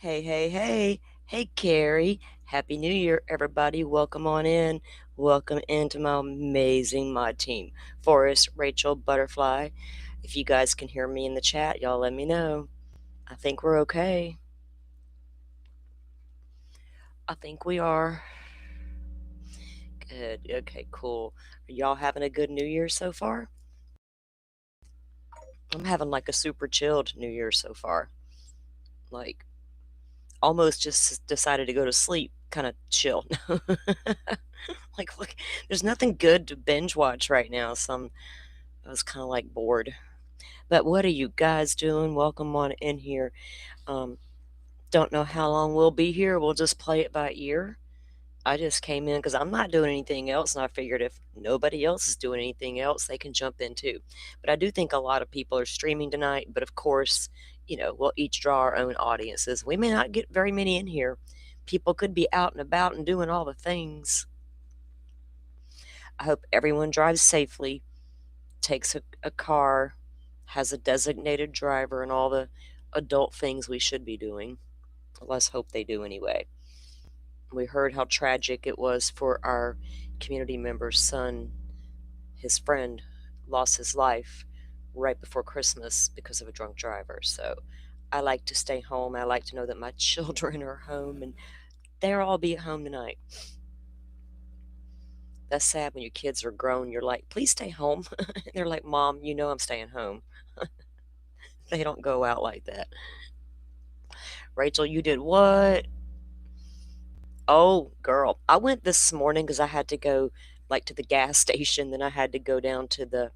Hey, hey, hey. Hey, Carrie. Happy New Year, everybody. Welcome on in. Welcome into my amazing mod team. Forrest, Rachel, Butterfly. If you guys can hear me in the chat, y'all let me know. I think we're okay. I think we are. Good. Okay, cool. Are y'all having a good New Year so far? I'm having like a super chilled New Year so far. Like, almost just decided to go to sleep, kind of chill. Like, look, there's nothing good to binge watch right now, so I was kind of like bored. But what are you guys doing? Welcome on in here. Um, don't know how long we'll be here. We'll just play it by ear. I just came in because I'm not doing anything else, and I figured if nobody else is doing anything else, they can jump in too. But I do think a lot of people are streaming tonight, but of course, we'll each draw our own audiences. We may not get very many in here. People could be out and about and doing all the things. I hope everyone drives safely, takes a car, has a designated driver, and all the adult things we should be doing. Let's hope they do anyway. We heard how tragic it was for our community member's son. His friend lost his life right before Christmas because of a drunk driver. So I like to stay home. I like to know that my children are home and they'll all be at home tonight. That's sad when your kids are grown. You're like, please stay home. And they're like, Mom, you know I'm staying home. They don't go out like that. Rachel, you did what? Oh, girl. I went this morning because I had to go like to the gas station. Then I had to go down to the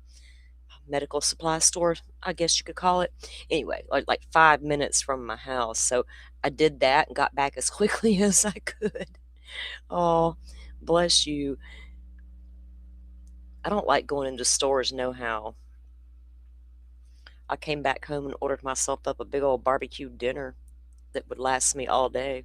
medical supply store, I guess you could call it. Anyway, like 5 minutes from my house. So I did that and got back as quickly as I could. Oh, bless you. I don't like going into stores no how. I came back home and ordered myself up a big old barbecue dinner that would last me all day.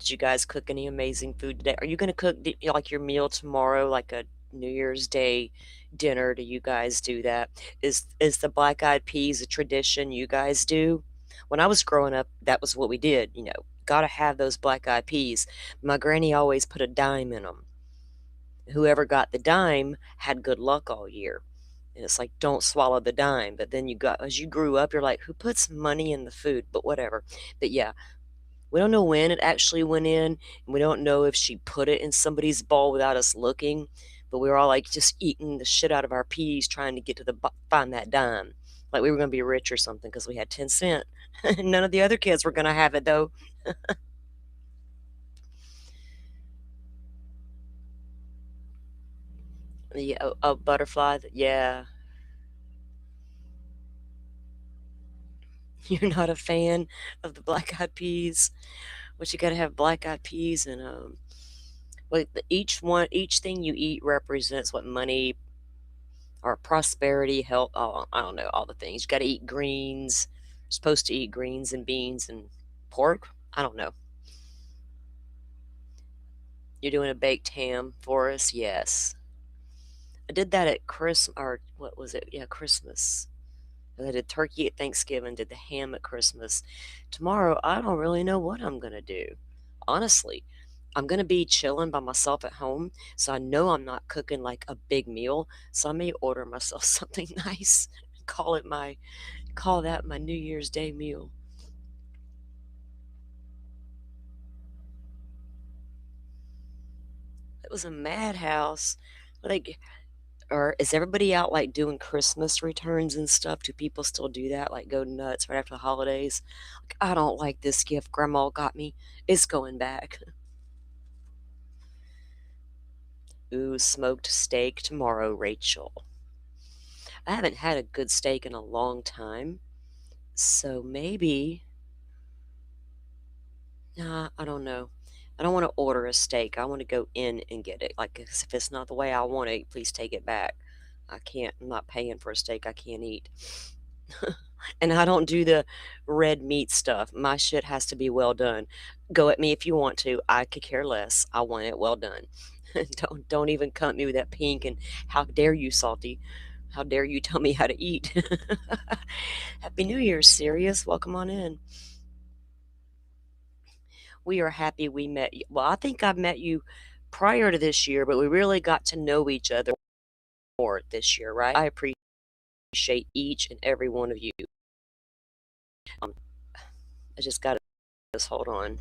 Did you guys cook any amazing food today? Are you going to cook like your meal tomorrow, like a New Year's Day dinner? Do you guys do that? Is the black eyed peas a tradition you guys do? When I was growing up, that was what we did. Got to have those black eyed peas. My granny always put a dime in them. Whoever got the dime had good luck all year. And it's like, don't swallow the dime. But then as you grew up, you're like, who puts money in the food? But whatever. But yeah, we don't know when it actually went in, and we don't know if she put it in somebody's bowl without us looking. But we were all like just eating the shit out of our peas, trying to get to find that dime, like we were going to be rich or something because we had 10 cent. None of the other kids were going to have it though. The butterfly. Yeah, you're not a fan of the black eyed peas. But you got to have black eyed peas and like each thing you eat represents what money or prosperity, health, I don't know, all the things. You got to eat greens. You're supposed to eat greens and beans and pork. I don't know. You're doing a baked ham for us? Yes. I did that at Christmas, or what was it? Yeah, Christmas. I did turkey at Thanksgiving, did the ham at Christmas. Tomorrow, I don't really know what I'm going to do. Honestly, I'm going to be chilling by myself at home, so I know I'm not cooking like a big meal. So I may order myself something nice, call that my New Year's Day meal. It was a madhouse. Like, or is everybody out like doing Christmas returns and stuff? Do people still do that? Like go nuts right after the holidays? Like, I don't like this gift Grandma got me. It's going back. Ooh, smoked steak tomorrow, Rachel. I haven't had a good steak in a long time. So maybe, nah, I don't know. I don't want to order a steak. I want to go in and get it. Like, if it's not the way I want it, please take it back. I can't, I'm not paying for a steak I can't eat. And I don't do the red meat stuff. My shit has to be well done. Go at me if you want to. I could care less. I want it well done. Don't even come at me with that pink and how dare you, salty. How dare you tell me how to eat? Happy New Year, Sirius. Welcome on in. We are happy we met you. Well, I think I met you prior to this year, but we really got to know each other more this year, right? I appreciate each and every one of you. Um, I just got to just hold on.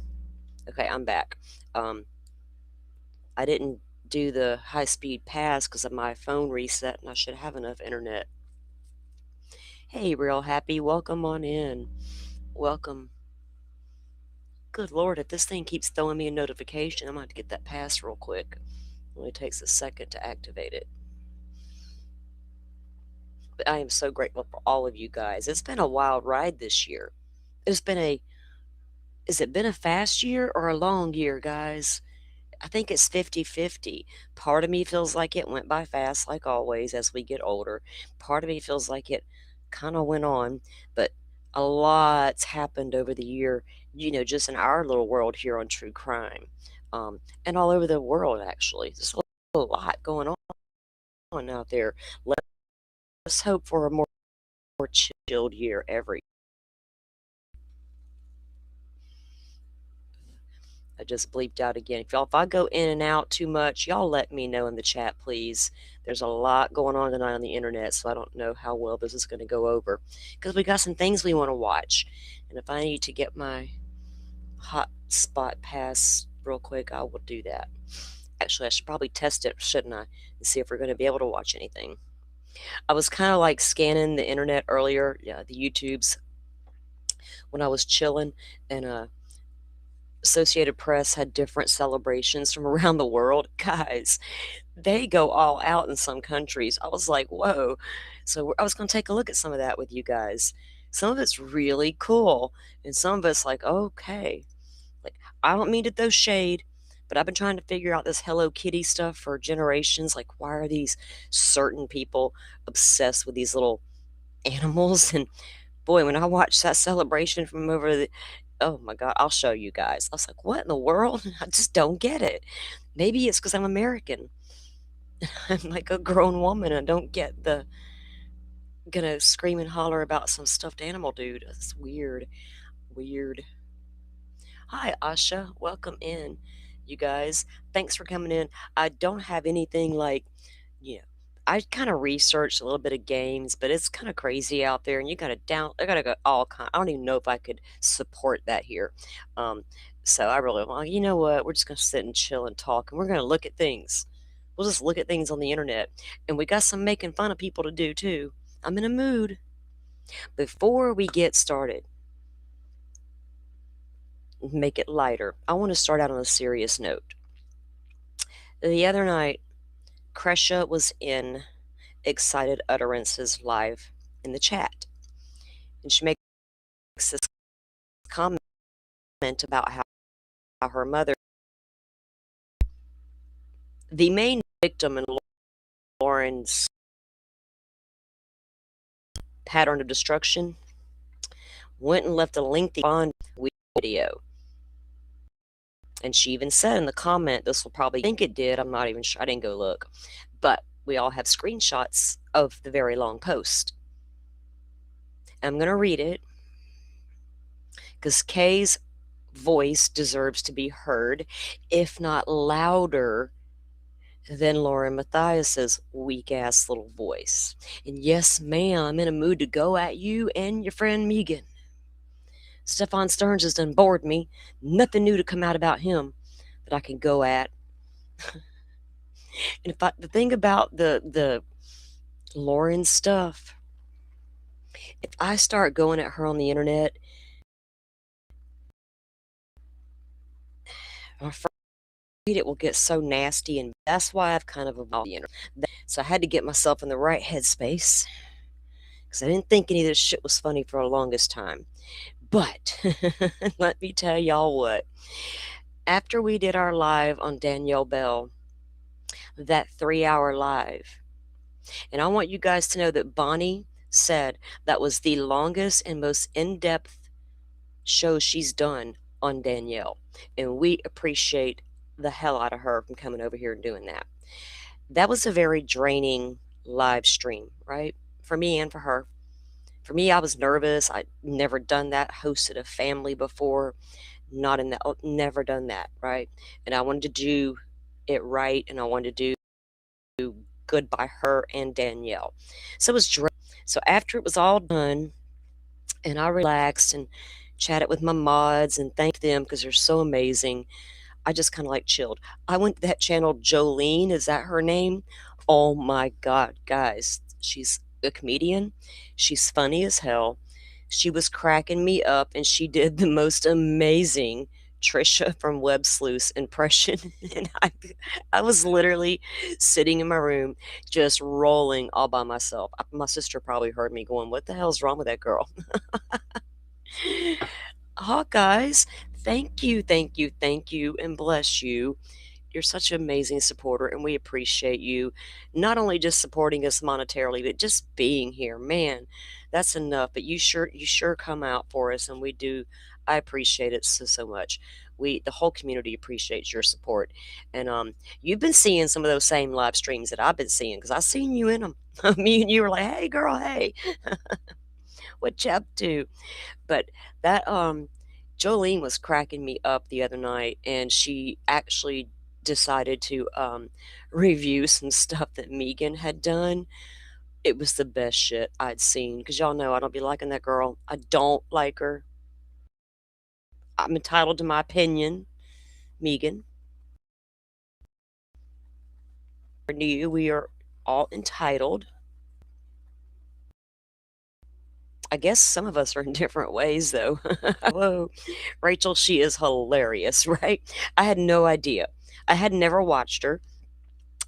Okay, I'm back. Um, I didn't do the high speed pass because of my phone reset, and I should have enough internet. Hey, real happy. Welcome on in. Welcome. Good Lord, if this thing keeps throwing me a notification, I'm going to have to get that pass real quick. It only takes a second to activate it. But I am so grateful for all of you guys. It's been a wild ride this year. It's been a, Has it been a fast year or a long year, guys? I think it's 50-50. Part of me feels like it went by fast, like always, as we get older. Part of me feels like it kind of went on, but a lot's happened over the year, just in our little world here on true crime, and all over the world, actually. There's a lot going on out there. Let's hope for a more chilled year every. I just bleeped out again. If I go in and out too much, y'all let me know in the chat, please. There's a lot going on tonight on the internet, so I don't know how well this is going to go over. Because we got some things we want to watch. And if I need to get my hotspot pass real quick, I will do that. Actually, I should probably test it, shouldn't I? And see if we're going to be able to watch anything. I was kind of like scanning the internet earlier, yeah, the YouTubes, when I was chilling, and Associated Press had different celebrations from around the world. Guys, they go all out in some countries. I was like, whoa. So I was going to take a look at some of that with you guys. Some of it's really cool, and some of it's like, okay. Like, I don't mean to throw shade, but I've been trying to figure out this Hello Kitty stuff for generations. Like, why are these certain people obsessed with these little animals? And boy, when I watched that celebration from over the, oh my God, I'll show you guys. I was like, what in the world? I just don't get it. Maybe it's because I'm American. I'm like a grown woman. I don't get the gonna scream and holler about some stuffed animal dude. It's weird. Weird. Hi, Asha. Welcome in, you guys. Thanks for coming in. I don't have anything like, you know, I kind of researched a little bit of games, but it's kind of crazy out there, and I gotta go all kind. I don't even know if I could support that here. Um, so I really, well, you know what? We're just gonna sit and chill and talk, and we're gonna look at things. We'll just look at things on the internet, and we got some making fun of people to do too. I'm in a mood. Before we get started, make it lighter. I want to start out on a serious note. The other night, Kresha was in Excited Utterances live in the chat, and she makes this comment about how her mother, the main victim in Lauren's pattern of destruction, went and left a lengthy Bond video. And she even said in the comment, this will probably think it did. I'm not even sure. I didn't go look. But we all have screenshots of the very long post. I'm going to read it because Kay's voice deserves to be heard, if not louder than Lauren Matthias's weak ass little voice. And yes, ma'am, I'm in a mood to go at you and your friend Megan. Stefan Stearns has done bored me. Nothing new to come out about him that I can go at. And the thing about the Lauren stuff, if I start going at her on the internet, I'm afraid it will get so nasty, and that's why I've kind of avoided the internet. So I had to get myself in the right headspace because I didn't think any of this shit was funny for the longest time. But let me tell y'all what. After we did our live on Danielle Bell, that 3-hour live, and I want you guys to know that Bonnie said that was the longest and most in-depth show she's done on Danielle. And we appreciate the hell out of her from coming over here and doing that. That was a very draining live stream, right? For me and for her. For me, I was nervous. I'd never done that, hosted a family before, not in that, never done that, right? And I wanted to do it right, and I wanted to do good by her and Danielle. So it was so after it was all done and I relaxed and chatted with my mods and thanked them because they're so amazing, I just kind of like chilled. I went to that channel, Jolene, is that her name? Oh my God, guys. She's a comedian. She's funny as hell. She was cracking me up and she did the most amazing Trisha from Web Sleuths impression. And I was literally sitting in my room just rolling all by myself. My sister probably heard me going, "What the hell's wrong with that girl?" Hawkeyes, thank you, thank you, thank you, and bless you. You're such an amazing supporter, and we appreciate you not only just supporting us monetarily, but just being here. Man, that's enough. But you sure come out for us, and we do. I appreciate it so much. The whole community appreciates your support, and you've been seeing some of those same live streams that I've been seeing because I seen you in them. Me and you were like, "Hey, girl, hey, what you up to?" But that Jolene was cracking me up the other night, and she actually decided to review some stuff that Megan had done. It was the best shit I'd seen because y'all know I don't be liking that girl. I don't like her. I'm entitled to my opinion, Megan. You, we are all entitled. I guess some of us are in different ways, though. Whoa, Rachel, she is hilarious, right? I had no idea. I had never watched her.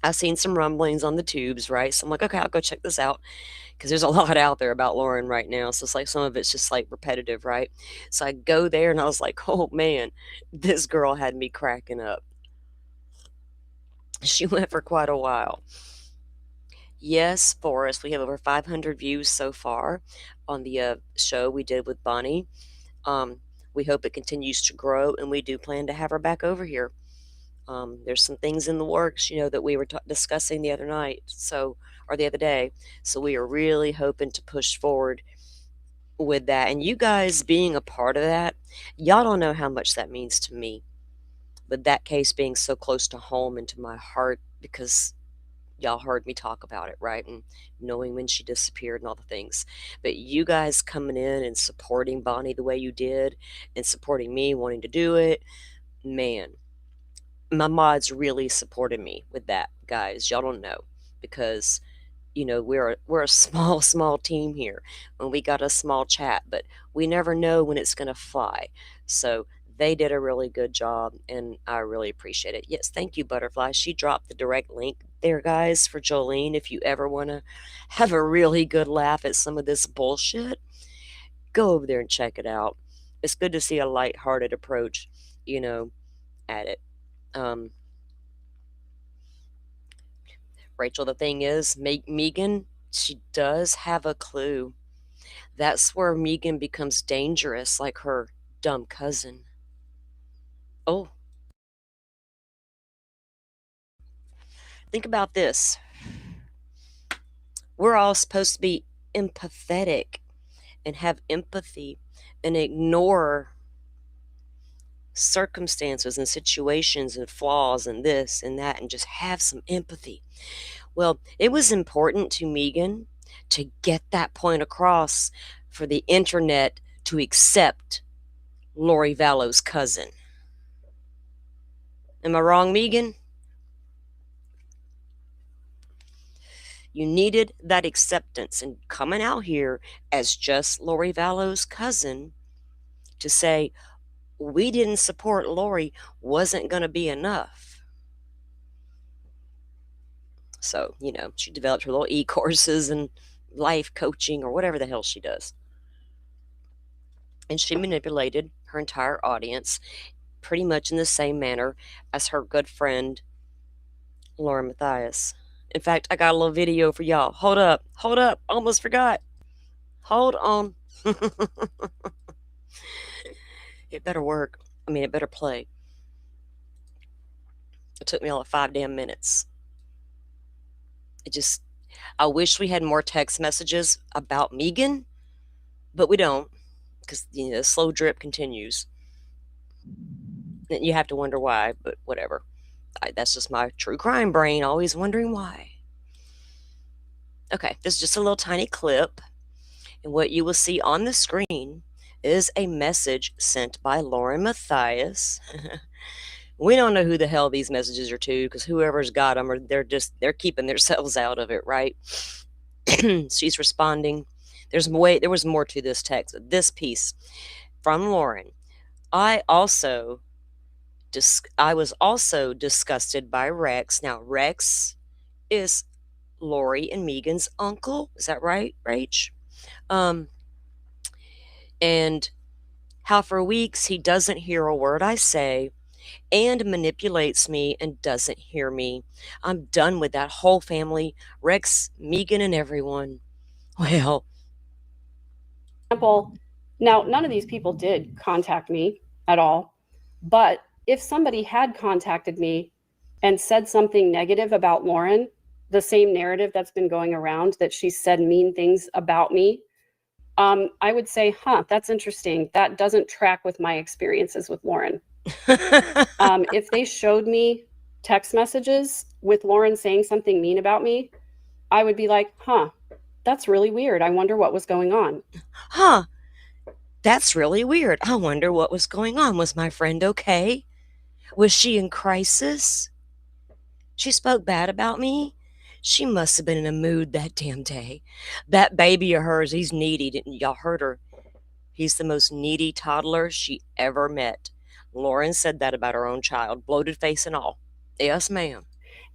I've seen some rumblings on the tubes, right? So I'm like, okay, I'll go check this out because there's a lot out there about Lauren right now. So it's like some of it's just like repetitive, right? So I go there and I was like, oh man, this girl had me cracking up. She went for quite a while. Yes, Forrest, we have over 500 views so far on the show we did with Bonnie. Um, we hope it continues to grow, and we do plan to have her back over here. There's some things in the works, that we were discussing the other night, or the other day. So we are really hoping to push forward with that. And you guys being a part of that, y'all don't know how much that means to me. But that case being so close to home and to my heart because y'all heard me talk about it, right? And knowing when she disappeared and all the things. But you guys coming in and supporting Bonnie the way you did and supporting me wanting to do it, man, my mods really supported me with that, guys. Y'all don't know because we're a small team here, and we got a small chat, but we never know when it's going to fly. So they did a really good job, and I really appreciate it. Yes, thank you, Butterfly. She dropped the direct link there, guys, for Jolene. If you ever want to have a really good laugh at some of this bullshit, go over there and check it out. It's good to see a lighthearted approach, at it. Um, Rachel, the thing is, Megan, she does have a clue. That's where Megan becomes dangerous, like her dumb cousin. Oh, think about this. We're all supposed to be empathetic and have empathy and ignore circumstances and situations and flaws and this and that and just have some empathy. Well, it was important to Megan to get that point across for the internet to accept Lori Vallow's cousin. Am I wrong, Megan? You needed that acceptance, and coming out here as just Lori Vallow's cousin to say we didn't support Lori wasn't going to be enough. So, she developed her little e-courses and life coaching or whatever the hell she does. And she manipulated her entire audience pretty much in the same manner as her good friend Laura Matthias. In fact, I got a little video for y'all. Hold up, almost forgot. Hold on. It better work. I mean, it better play. It took me all 5 damn minutes. It just, I wish we had more text messages about Megan, but we don't, because the slow drip continues. You have to wonder why, but whatever. That's just my true crime brain, always wondering why. Okay, this is just a little tiny clip, and what you will see on the screen is a message sent by Lauren Matthias. We don't know who the hell these messages are to, because whoever's got them, they're keeping themselves out of it, right? She's responding. There was more to this text. This piece from Lauren. I was also disgusted by Rex. Now, Rex is Lori and Megan's uncle. Is that right, Rach? And how for weeks he doesn't hear a word I say and manipulates me and doesn't hear me. I'm done with that whole family, Rex, Megan, and everyone. Well, example, now none of these people did contact me at all, but if somebody had contacted me and said something negative about Lauren, the same narrative that's been going around that she said mean things about me, I would say, that's interesting. That doesn't track with my experiences with Lauren. If they showed me text messages with Lauren saying something mean about me, I would be like, that's really weird. I wonder what was going on. That's really weird. I wonder what was going on. Was my friend okay? Was she in crisis? She spoke bad about me? She must have been in a mood that damn day. That baby of hers, he's needy. Didn't y'all heard her? He's the most needy toddler she ever met. Lauren said that about her own child, bloated face and all. Yes, ma'am.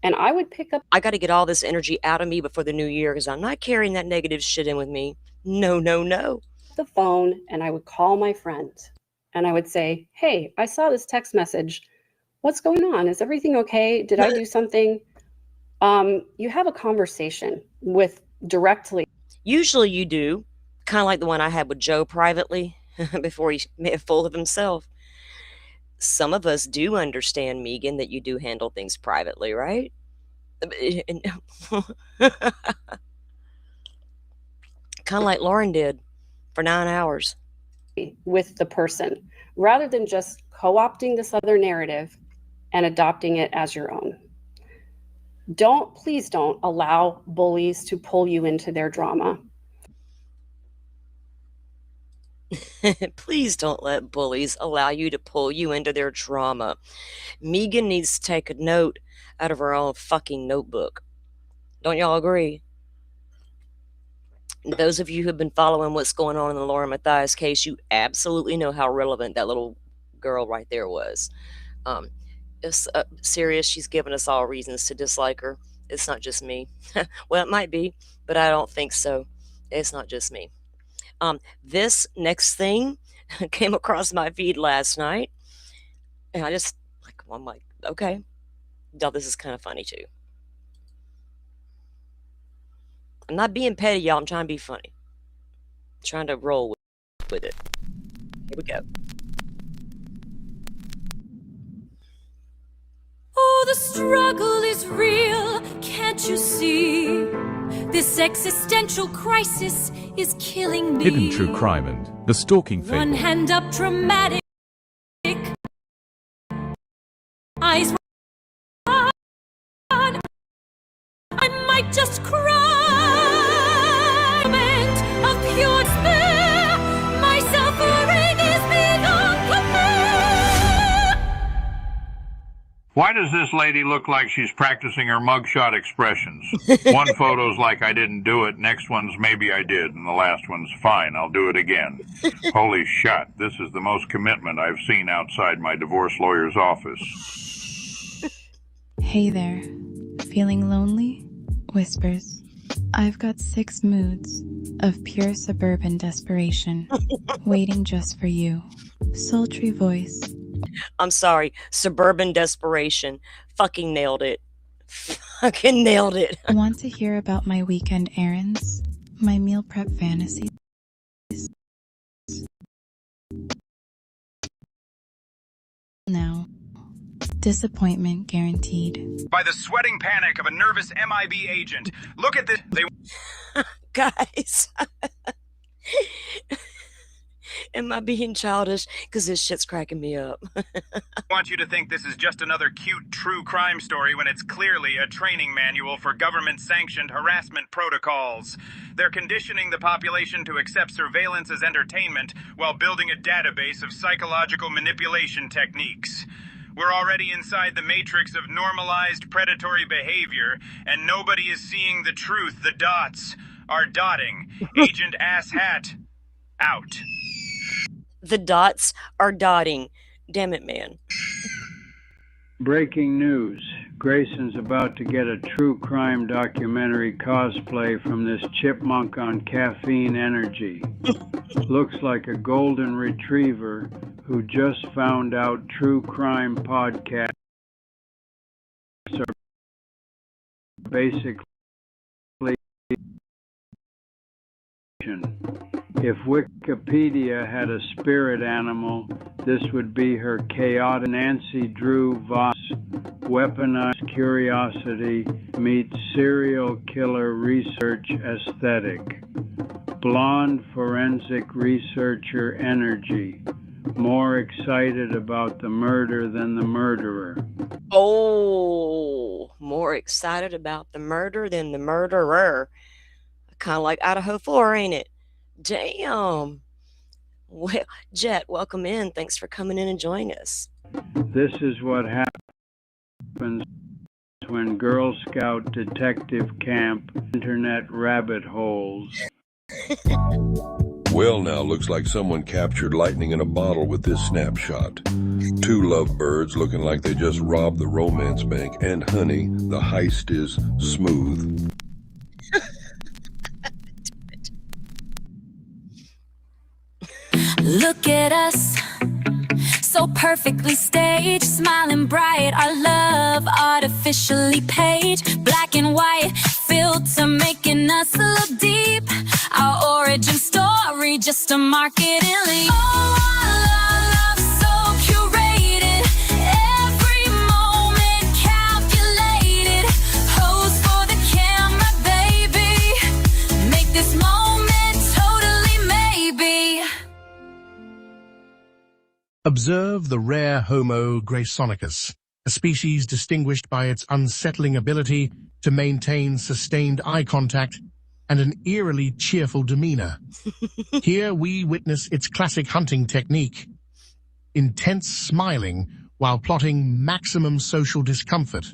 And I would pick up. I got to get all this energy out of me before the new year, because I'm not carrying that negative shit in with me. No, no, no. The phone, and I would call my friend and I would say, hey, I saw this text message. What's going on? Is everything okay? Did I do something? You have a conversation with directly. Usually you do, kind of like the one I had with Joe privately before he made a fool of himself. Some of us do understand, Megan, that you do handle things privately, right? Kind of like Lauren did for 9 hours. With the person, rather than just co-opting this other narrative and adopting it as your own. Please don't allow bullies to pull you into their drama. Please don't let bullies allow you to pull you into their drama. Megan needs to take a note out of her own fucking notebook. Don't y'all agree? Those of you who have been following what's going on in the Lauren Matthias case, you absolutely know how relevant that little girl right there was. It's serious. She's given us all reasons to dislike her. It's not just me. Well, it might be, but I don't think so. It's not just me. This next thing came across my feed last night, and I'm like, okay, y'all, this is kind of funny too. I'm not being petty, y'all. I'm trying to be funny. I'm trying to roll with it. Here we go. Oh, the struggle is real, can't you see? This existential crisis is killing me. Hidden True Crime and The Stalking Fable. One hand up dramatic, eyes on, I might just cry. Moment of pure despair, my suffering is beyond compare. Why does this lady look like she's practicing her mugshot expressions? One photo's like I didn't do it, next one's maybe I did, and the last one's fine, I'll do it again. Holy shit, this is the most commitment I've seen outside my divorce lawyer's office. Hey there. Feeling lonely? Whispers. I've got 6 moods of pure suburban desperation, waiting just for you. Sultry voice. I'm sorry, suburban desperation. Fucking nailed it. Fucking nailed it. Want to hear about my weekend errands? My meal prep fantasies? Now, Disappointment guaranteed. By the sweating panic of a nervous MIB agent. Look at this. They Guys, am I being childish? Because this shit's cracking me up. want you to think this is just another cute true crime story when it's clearly a training manual for government-sanctioned harassment protocols. They're conditioning the population to accept surveillance as entertainment while building a database of psychological manipulation techniques. We're already inside the matrix of normalized predatory behavior, and nobody is seeing the truth. The dots are dotting. Agent Asshat, out. The dots are dotting. Damn it, man. Breaking news. Grayson's about to get a true crime documentary cosplay from this chipmunk on caffeine energy. Looks like a golden retriever who just found out true crime podcasts are basically. If Wikipedia had a spirit animal, this would be her chaotic Nancy Drew Voss weaponized curiosity meets serial killer research aesthetic. Blonde forensic researcher energy. More excited about the murder than the murderer. Oh, more excited about the murder than the murderer. Kind of like Idaho 4, ain't it? Damn. Well, Jet, welcome in. Thanks for coming in and joining us. This is what happens when Girl Scout detective camp internet rabbit holes. Well, now looks like someone captured lightning in a bottle with this snapshot. Two lovebirds looking like they just robbed the romance bank, and honey, the heist is smooth. Look at us, so perfectly staged, smiling bright, our love artificially paged, black and white filter making us look deep, our origin story just a marketing leap. Oh, our love so curated, every moment calculated, pose for the camera, baby, make this moment totally maybe. Observe the rare Homo graysonicus, a species distinguished by its unsettling ability to maintain sustained eye contact and an eerily cheerful demeanor. Here we witness its classic hunting technique, intense smiling while plotting maximum social discomfort.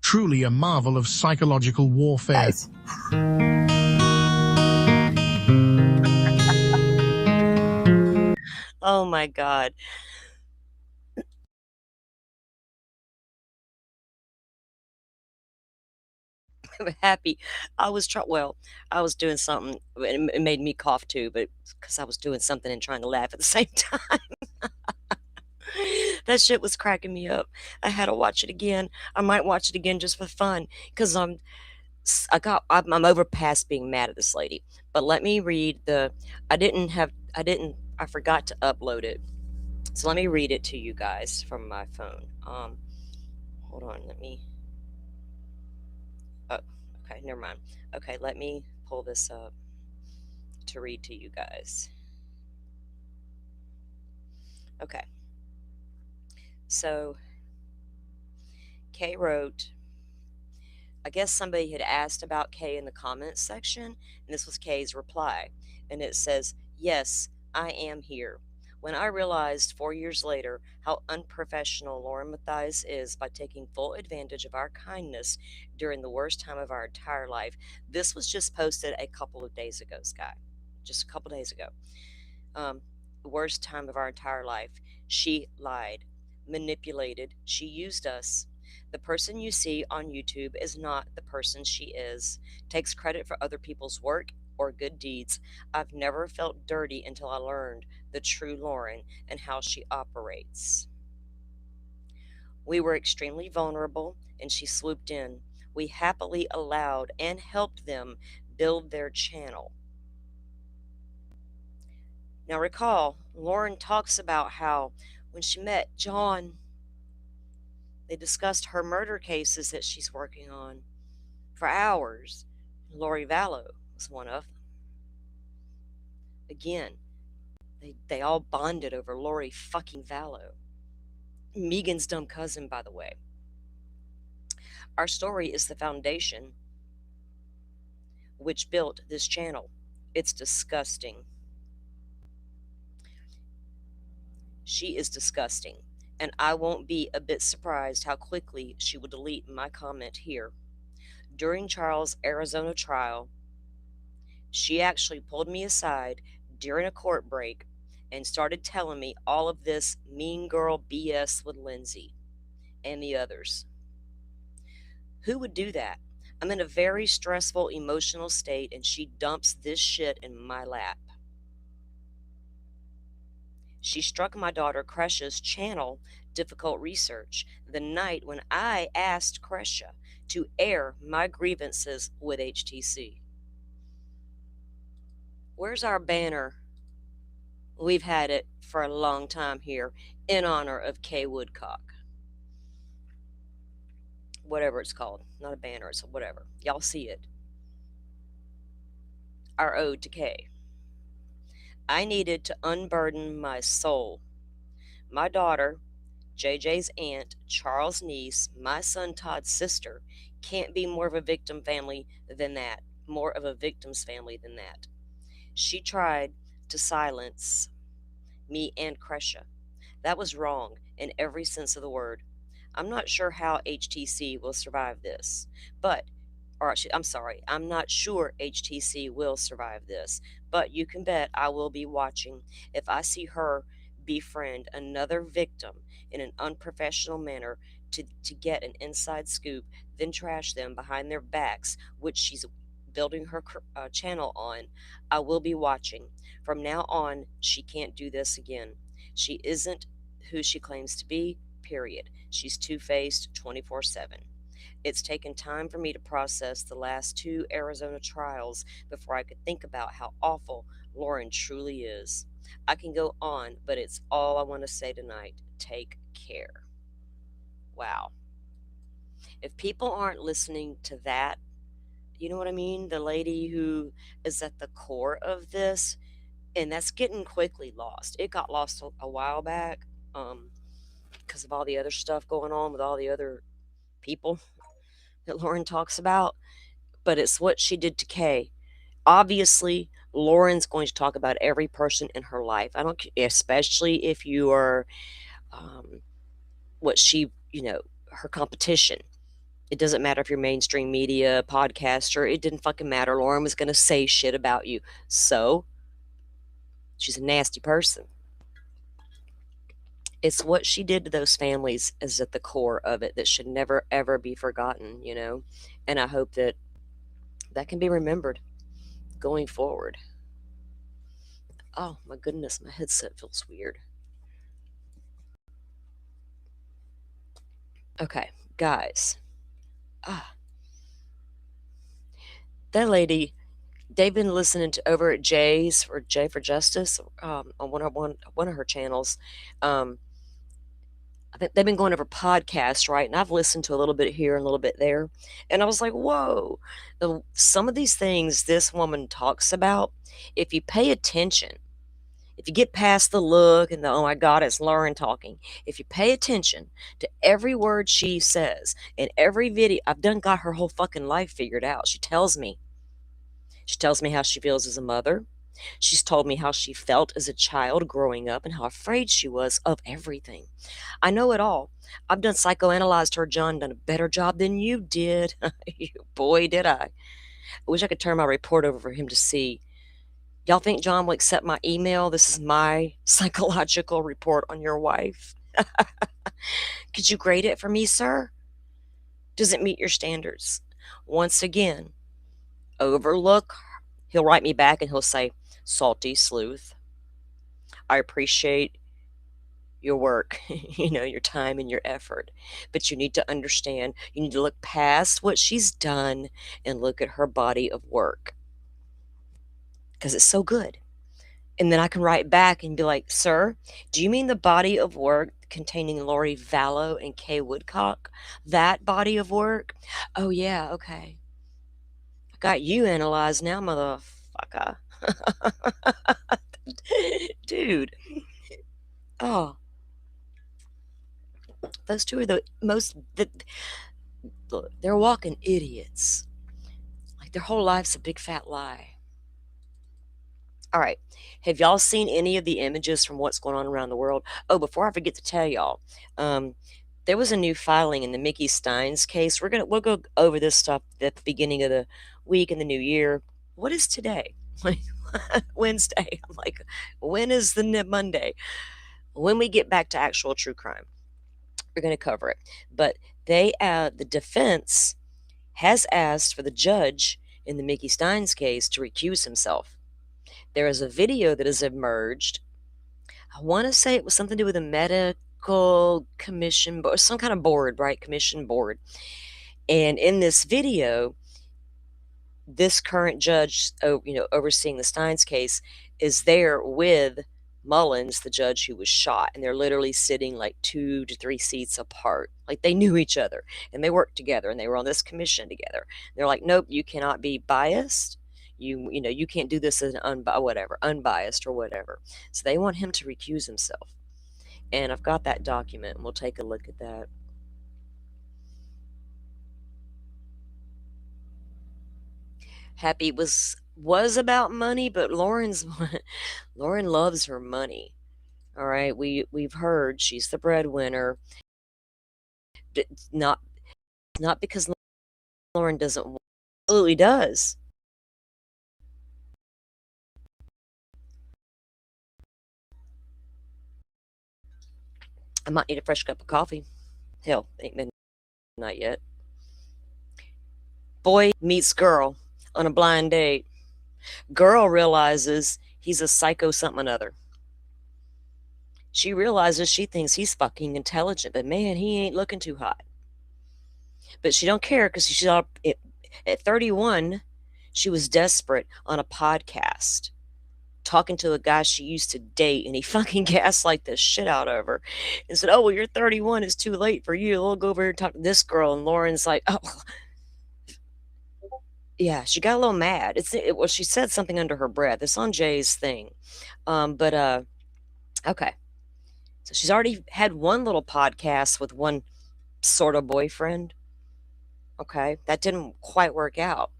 Truly a marvel of psychological warfare. Guys. Oh my God. I'm happy. I was doing something, and it made me cough too, but because I was doing something and trying to laugh at the same time. That shit was cracking me up. I had to watch it again. I might watch it again just for fun, because I'm over past being mad at this lady. But let me read I forgot to upload it. So let me read it to you guys from my phone. Hold on, okay, never mind. Okay, let me pull this up to read to you guys. Okay. So Kay wrote, I guess somebody had asked about Kay in the comments section, and this was Kay's reply. And it says, "Yes, I am here. When I realized 4 years later how unprofessional Lauren Mathias is by taking full advantage of our kindness during the worst time of our entire life." This was just posted a couple of days ago, Sky. Just a couple days ago. The worst time of our entire life. She lied, manipulated, she used us. The person you see on YouTube is not the person she is, takes credit for other people's work or good deeds. I've never felt dirty until I learned the true Lauren and how she operates. We were extremely vulnerable, and she swooped in. We happily allowed and helped them build their channel. Now recall, Lauren talks about how when she met John, They discussed her murder cases that she's working on for hours. Lori Vallow was one of them. Again, they all bonded over Lori fucking Vallow. Megan's dumb cousin, by the way. Our story is the foundation which built this channel. It's disgusting. She is disgusting, and I won't be a bit surprised how quickly she will delete my comment here. During Charles' Arizona trial, she actually pulled me aside during a court break and started telling me all of this mean girl BS with Lindsay and the others. Who would do that? I'm in a very stressful emotional state and she dumps this shit in my lap. She struck my daughter Cresha's channel, Difficult Research, the night when I asked Cresha to air my grievances with HTC. Where's our banner? We've had it for a long time here in honor of Kay Woodcock. Whatever it's called. Not a banner, it's whatever. Y'all see it. Our ode to Kay. I needed to unburden my soul. My daughter, JJ's aunt, Charles' niece, my son Todd's sister, can't be more of a victim family than that. More of a victim's family than that. She tried to silence me and Cresha. That was wrong in every sense of the word. I'm not sure how HTC will survive this, I'm not sure HTC will survive this, but you can bet I will be watching if I see her befriend another victim in an unprofessional manner to get an inside scoop, then trash them behind their backs, which she's building her channel on. I will be watching. From now on, she can't do this again. She isn't who she claims to be, period. She's two-faced 24/7. It's taken time for me to process the last 2 Arizona trials before I could think about how awful Lauren truly is. I can go on, but it's all I want to say tonight. Take care. Wow. If people aren't listening to that, you know what I mean? The lady who is at the core of this, and that's getting quickly lost. It got lost a while back because of all the other stuff going on with all the other people that Lauren talks about, but it's what she did to Kay. Obviously, Lauren's going to talk about every person in her life. I don't, especially if you are what she, her competition. It doesn't matter if you're mainstream media, podcaster. It didn't fucking matter. Lauren was going to say shit about you. So, she's a nasty person. It's what she did to those families is at the core of it that should never, ever be forgotten, And I hope that can be remembered going forward. Oh, my goodness. My headset feels weird. Okay, guys. That lady, they've been listening to over at Jay's or Jay for Justice on one of her channels. I think they've been going over podcasts, right? And I've listened to a little bit here and a little bit there, and I was like, whoa! Some of these things this woman talks about, if you pay attention, if you get past the look and the oh my god, it's Lauren talking. If you pay attention to every word she says in every video, I've got her whole fucking life figured out. She tells me how she feels as a mother. She's told me how she felt as a child growing up and how afraid she was of everything. I know it all. I've done psychoanalyzed her, John, done a better job than you did. Boy, did I. I wish I could turn my report over for him to see. Y'all think John will accept my email? This is my psychological report on your wife. Could you grade it for me, sir? Does it meet your standards? Once again, overlook. He'll write me back and he'll say, salty sleuth. I appreciate your work, your time and your effort. But you need to understand, you need to look past what she's done and look at her body of work. Because it's so good. And then I can write back and be like, sir, do you mean the body of work containing Lori Vallow and Kay Woodcock. That body of work. Oh, yeah, okay. I got you analyzed now, motherfucker. Dude. Oh, those two are the most. Look, they're walking idiots. Like their whole life's a big fat lie. All right. Have y'all seen any of the images from what's going on around the world? Oh, before I forget to tell y'all, there was a new filing in the Mickey Steins case. We'll go over this stuff at the beginning of the week and the new year. What is today? Like Wednesday. I'm like, when is the Monday? When we get back to actual true crime, we're going to cover it. But the defense has asked for the judge in the Mickey Steins case to recuse himself. There is a video that has emerged. I want to say it was something to do with a medical commission or some kind of board, right? Commission board. And in this video, this current judge, overseeing the Steins case, is there with Mullins, the judge who was shot, and they're literally sitting like 2 to 3 seats apart. Like they knew each other and they worked together and they were on this commission together. They're like, nope, you cannot be biased. You can't do this as an unbiased or whatever. So they want him to recuse himself. And I've got that document and we'll take a look at that. Happy was about money, but Lauren loves her money. All right, we've heard she's the breadwinner. It's not because Lauren doesn't want, absolutely does. I might need a fresh cup of coffee. Hell, ain't midnight yet. Boy meets girl on a blind date. Girl realizes he's a psycho something other. She realizes she thinks he's fucking intelligent, but man, he ain't looking too hot. But she don't care because she's at 31, she was desperate on a podcast talking to a guy she used to date, and he fucking gaslight the shit out of her and said, oh, well, you're 31, it's too late for you, we'll go over here and talk to this girl. And Lauren's like, oh, yeah, she got a little mad. Well, she said something under her breath. It's on Jay's thing. Okay. So she's already had one little podcast with one sort of boyfriend. Okay. That didn't quite work out.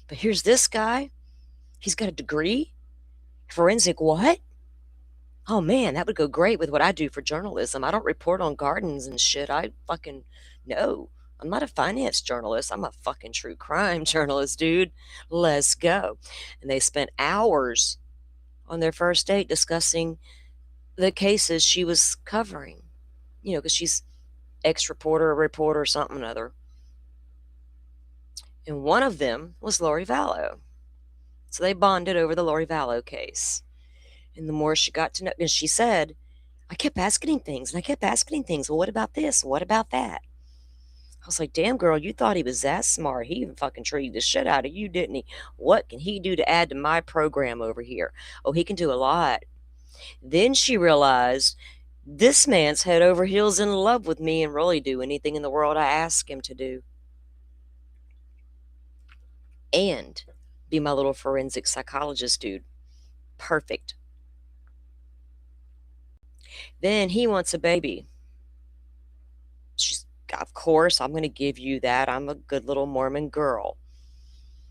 But here's this guy. He's got a degree. Forensic what? Oh man, that would go great with what I do for journalism. I don't report on gardens and shit. I fucking no. I'm not a finance journalist. I'm a fucking true crime journalist, dude. Let's go. And they spent hours on their first date discussing the cases she was covering. Because she's ex-reporter, reporter, something or other. And one of them was Lori Vallow. So they bonded over the Lori Vallow case. And the more she got to know, and she said, I kept asking things, and I kept asking things. Well, what about this? What about that? I was like, damn, girl, you thought he was that smart. He even fucking treated the shit out of you, didn't he? What can he do to add to my program over here? Oh, he can do a lot. Then she realized this man's head over heels in love with me and really do anything in the world I ask him to do. And be my little forensic psychologist dude. Perfect. Then he wants a baby. She's, of course, I'm going to give you that. I'm a good little Mormon girl.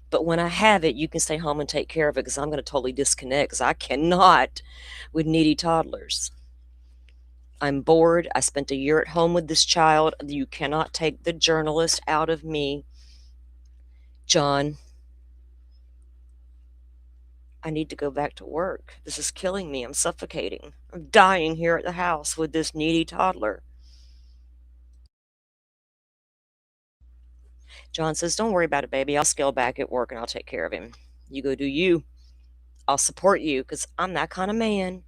But when I have it, you can stay home and take care of it because I'm going to totally disconnect because I cannot with needy toddlers. I'm bored. I spent a year at home with this child. You cannot take the journalist out of me. John, I need to go back to work. This is killing me. I'm suffocating. I'm dying here at the house with this needy toddler. John says, don't worry about it, baby. I'll scale back at work and I'll take care of him. You go do you. I'll support you because I'm that kind of man.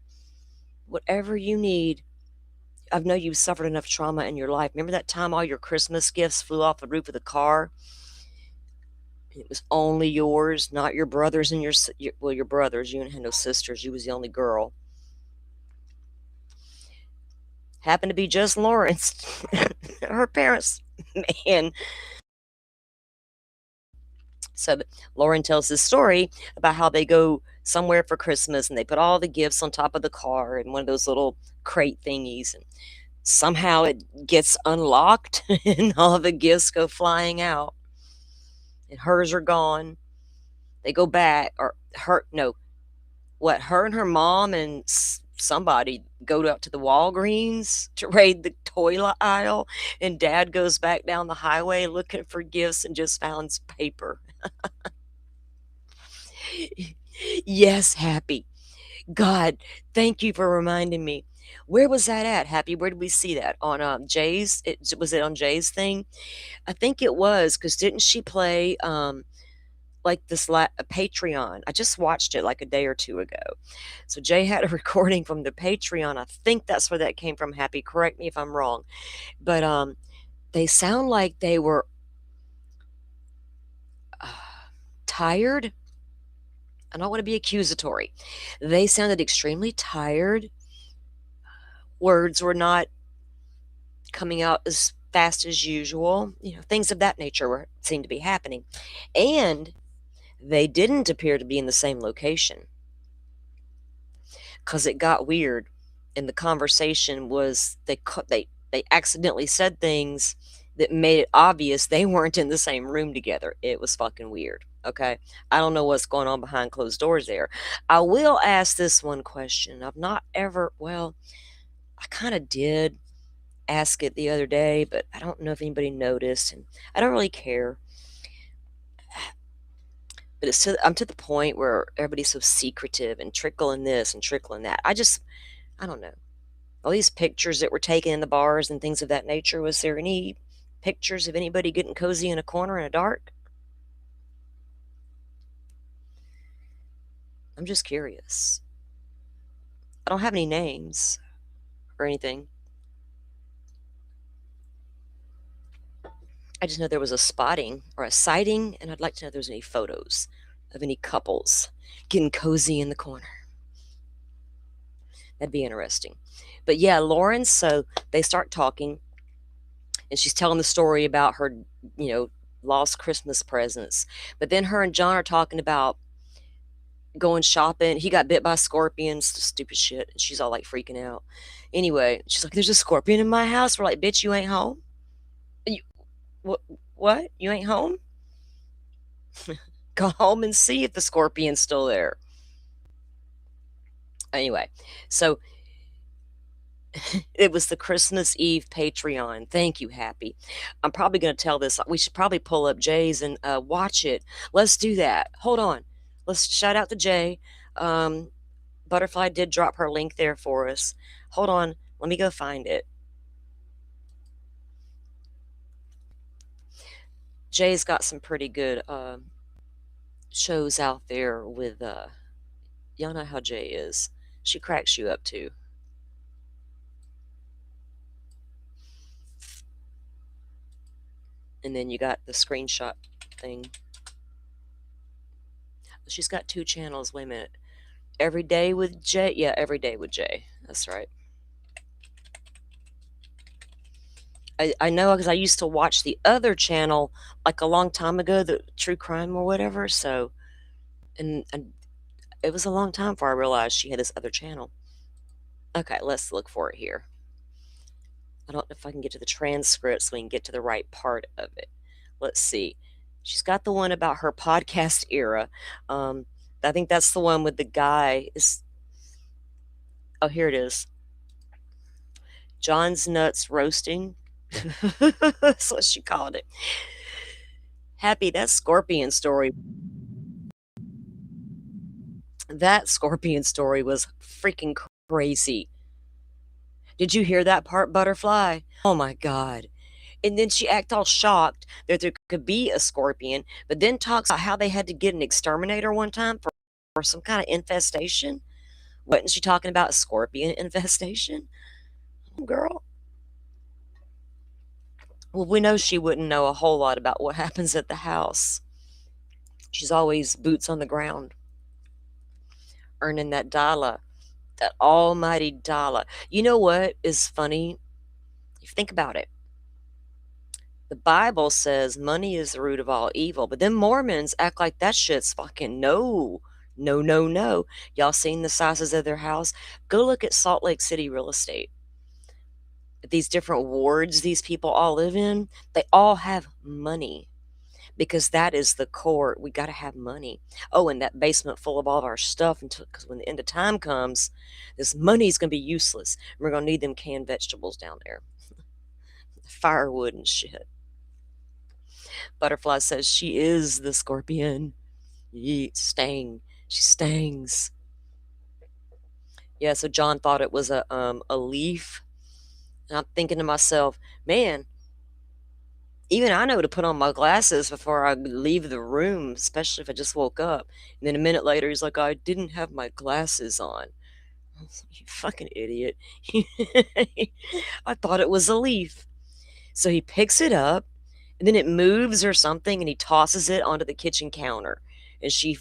Whatever you need. I know you've suffered enough trauma in your life. Remember that time all your Christmas gifts flew off the roof of the car? It was only yours, not your brothers and your brothers. You didn't have no sisters. You was the only girl. happened to be just Lawrence. Her parents, man. So Lauren tells this story about how they go somewhere for Christmas and they put all the gifts on top of the car in one of those little crate thingies. And somehow it gets unlocked and all the gifts go flying out. And hers are gone. They go back, or her, no, what, her and her mom and somebody go out to the Walgreens to raid the toilet aisle, and dad goes back down the highway looking for gifts and just finds paper. Yes, Happy. God, thank you for reminding me. Where was that at, Happy? Where did we see that? On Jay's? Was it on Jay's thing? I think it was, because didn't she play like this a Patreon? I just watched it like a day or two ago. So Jay had a recording from the Patreon. I think that's where that came from, Happy. Correct me if I'm wrong. But they sound like they were tired. I don't want to be accusatory. They sounded extremely tired. Words were not coming out as fast as usual. Things of that nature seemed to be happening. And they didn't appear to be in the same location, because it got weird. And the conversation was, they accidentally said things that made it obvious they weren't in the same room together. It was fucking weird. Okay. I don't know what's going on behind closed doors there. I will ask this one question. I've not ever, well, I kind of did ask it the other day, but I don't know if anybody noticed, and I don't really care. But I'm to the point where everybody's so secretive and trickling this and trickling that. I don't know. All these pictures that were taken in the bars and things of that nature, was there any pictures of anybody getting cozy in a corner in the dark? I'm just curious. I don't have any names or anything. I just know there was a spotting or a sighting, and I'd like to know if there's any photos of any couples getting cozy in the corner. That'd be interesting. But yeah, Lauren, so they start talking, and she's telling the story about her, lost Christmas presents. But then her and John are talking about going shopping. He got bit by scorpions, stupid shit. And she's all like freaking out. Anyway, she's like, there's a scorpion in my house. We're like, bitch, you ain't home? What? You ain't home? Go home and see if the scorpion's still there. Anyway, so it was the Christmas Eve Patreon. Thank you, Happy. I'm probably going to tell this. We should probably pull up Jay's and watch it. Let's do that. Hold on. Let's shout out to Jay. Butterfly did drop her link there for us. Hold on. Let me go find it. Jay's got some pretty good shows out there with, y'all know how Jay is. She cracks you up too. And then you got the screenshot thing. She's got 2 channels. Wait a minute. Every Day with Jay? Yeah, Every Day with Jay. That's right. I know, because I used to watch the other channel like a long time ago, the True Crime or whatever. So, and it was a long time before I realized she had this other channel. Okay, let's look for it here. I don't know if I can get to the transcript so we can get to the right part of it. Let's see. She's got the one about her podcast era. I think that's the one with the guy. Oh, here it is. John's Nuts Roasting. That's what she called it. Happy, that scorpion story. That scorpion story was freaking crazy. Did you hear that part, Butterfly? Oh my God. And then she acted all shocked that there could be a scorpion, but then talks about how they had to get an exterminator one time for some kind of infestation. Wasn't she talking about a scorpion infestation? Girl. Well, we know she wouldn't know a whole lot about what happens at the house. She's always boots on the ground, earning that dollar. That almighty dollar. You know what is funny? If you think about it, the Bible says money is the root of all evil, but then Mormons act like that shit's fucking no. No, no, no. Y'all seen the sizes of their house? Go look at Salt Lake City real estate. These different wards these people all live in, they all have money because that is the core. We got to have money. Oh, and that basement full of all of our stuff until, because when the end of time comes, this money's going to be useless. We're going to need them canned vegetables down there, firewood and shit. Butterfly says she is the scorpion. Yeet, sting. She stings. Yeah, so John thought it was a leaf. And I'm thinking to myself, man, even I know to put on my glasses before I leave the room, especially if I just woke up. And then a minute later, he's like, I didn't have my glasses on. I was like, you fucking idiot. I thought it was a leaf. So he picks it up, and then it moves or something, and he tosses it onto the kitchen counter. And she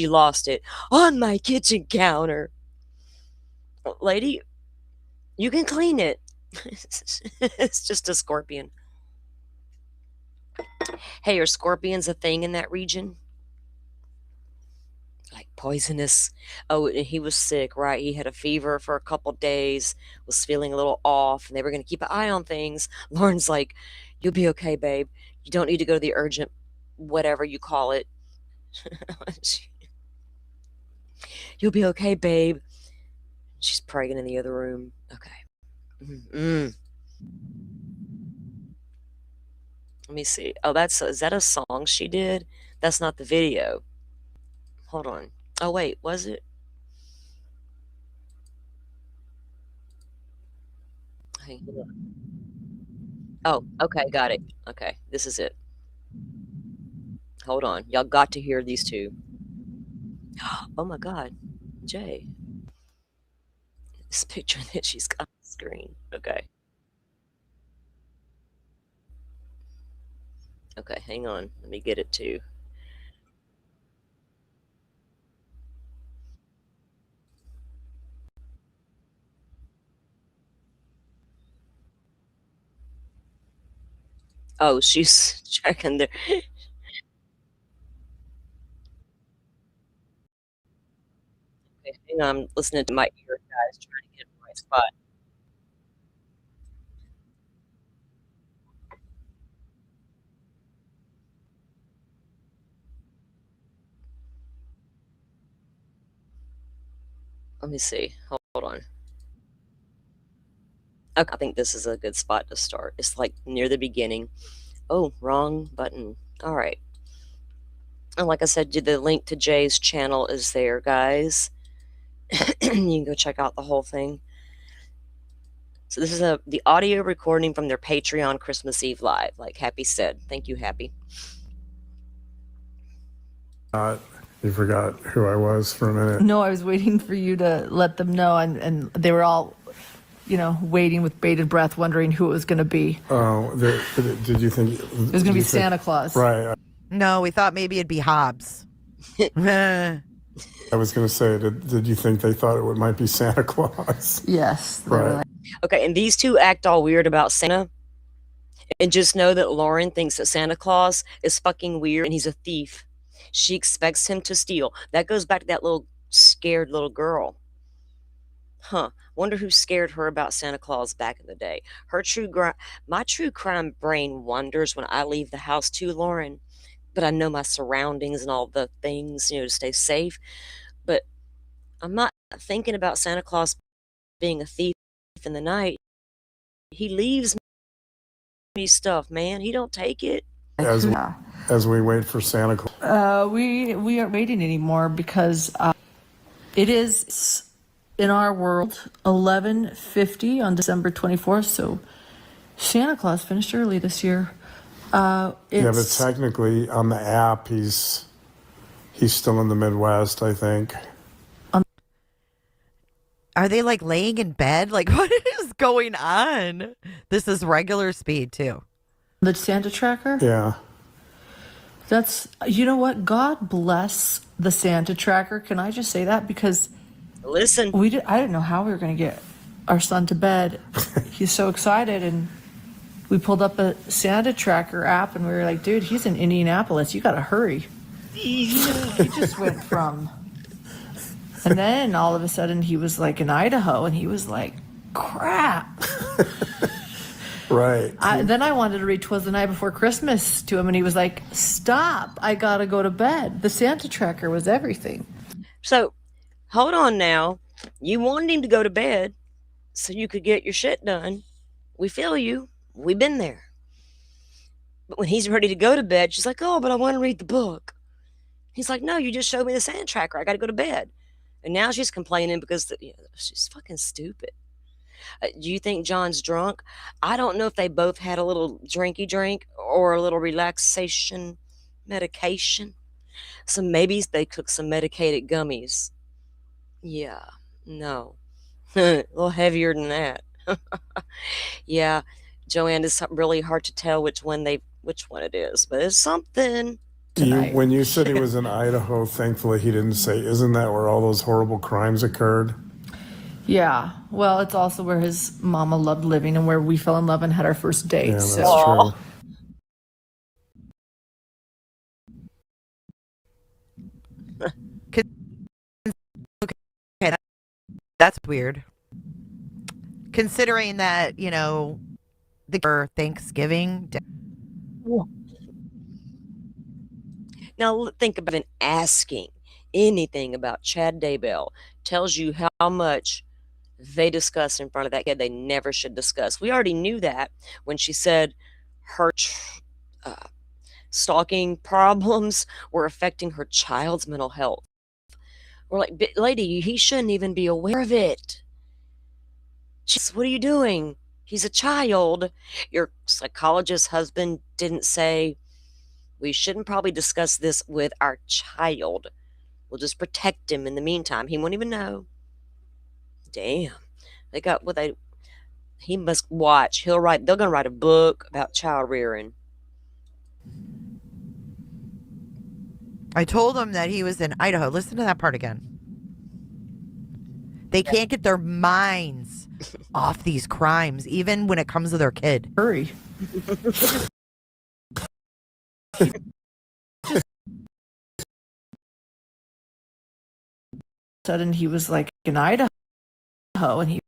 lost it on my kitchen counter. Lady, you can clean it. It's just a scorpion. Hey, are scorpions a thing in that region? Like poisonous. Oh, and he was sick, right? He had a fever for a couple days, was feeling a little off, and they were going to keep an eye on things. Lauren's like, you'll be okay, babe. You don't need to go to the urgent, whatever you call it. You'll be okay, babe. She's praying in the other room. Okay. Mm-mm. Let me see. Oh, is that a song she did? That's not the video. Hold on. Oh, wait, was it? Hey, hold on. Oh, okay, got it. Okay, this is it. Hold on. Y'all got to hear these two. Oh my God. Jay. This picture that she's got on the screen. Okay. Okay, hang on. Let me get it too. Oh, she's checking there. Okay, hang on. I'm listening to my ear, guys, trying to get in the right spot. Let me see. Hold on. Okay, I think this is a good spot to start. It's like near the beginning. Oh, wrong button. All right. And like I said, the link to Jay's channel is there, guys. You can go check out the whole thing. So this is the audio recording from their Patreon Christmas Eve live, like Happy said. Thank you, Happy. You forgot who I was for a minute. No, I was waiting for you to let them know, and they were all, waiting with bated breath, wondering who it was going to be. Oh, did you think it was going to be Santa Claus? Right. No, we thought maybe it'd be Hobbs. I was going to say, did you think they thought it might be Santa Claus? Yes. Right. Okay, and these two act all weird about Santa. And just know that Lauren thinks that Santa Claus is fucking weird and he's a thief. She expects him to steal. That goes back to that little scared little girl. Huh. Wonder who scared her about Santa Claus back in the day. My true crime brain wonders when I leave the house too, Lauren. But I know my surroundings and all the things, to stay safe. But I'm not thinking about Santa Claus being a thief in the night. He leaves me stuff, man. He don't take it. As we wait for Santa Claus. We aren't waiting anymore because it is, in our world, 11:50 on December 24th. So Santa Claus finished early this year. Yeah, but technically on the app, he's still in the Midwest, I think. Are they like laying in bed? Like, what is going on? This is regular speed too. The Santa tracker? Yeah. That's, you know what? God bless the Santa tracker. Can I just say that? Because Listen. I didn't know how we were going to get our son to bed. He's so excited, and we pulled up a Santa Tracker app, and we were like, dude, he's in Indianapolis. You got to hurry. He just went from... And then all of a sudden he was like in Idaho, and he was like, crap. Right. Then I wanted to read 'Twas the Night Before Christmas to him, and he was like, stop, I gotta go to bed. The Santa Tracker was everything. So, hold on now. You wanted him to go to bed so you could get your shit done. We feel you. We've been there. But when he's ready to go to bed, she's like, oh, but I want to read the book. He's like, no, you just showed me the Santa Tracker. I got to go to bed. And now she's complaining because she's fucking stupid. Do you think John's drunk? I don't know if they both had a little drinky drink or a little relaxation medication. So maybe they took some medicated gummies. Yeah, no. A little heavier than that. Yeah, Joanne, it's really hard to tell which one it is, but it's something. When you said he was in Idaho, thankfully he didn't say, isn't that where all those horrible crimes occurred? Yeah, well, it's also where his mama loved living and where we fell in love and had our first date. Yeah, that's so. true. Okay, that's weird. Considering that, the Thanksgiving. Now think about even asking anything about Chad Daybell tells you how much they discuss in front of that kid they never should discuss. We already knew that when she said her stalking problems were affecting her child's mental health. We're like, lady, he shouldn't even be aware of it. She's, what are you doing? He's a child. Your psychologist husband didn't say, we shouldn't probably discuss this with our child. We'll just protect him in the meantime. He won't even know. Damn. They got what they... He must watch. They're going to write a book about child rearing. I told him that he was in Idaho. Listen to that part again. They can't get their minds off these crimes, even when it comes to their kid. Hurry. Sudden he was like in Idaho, and he...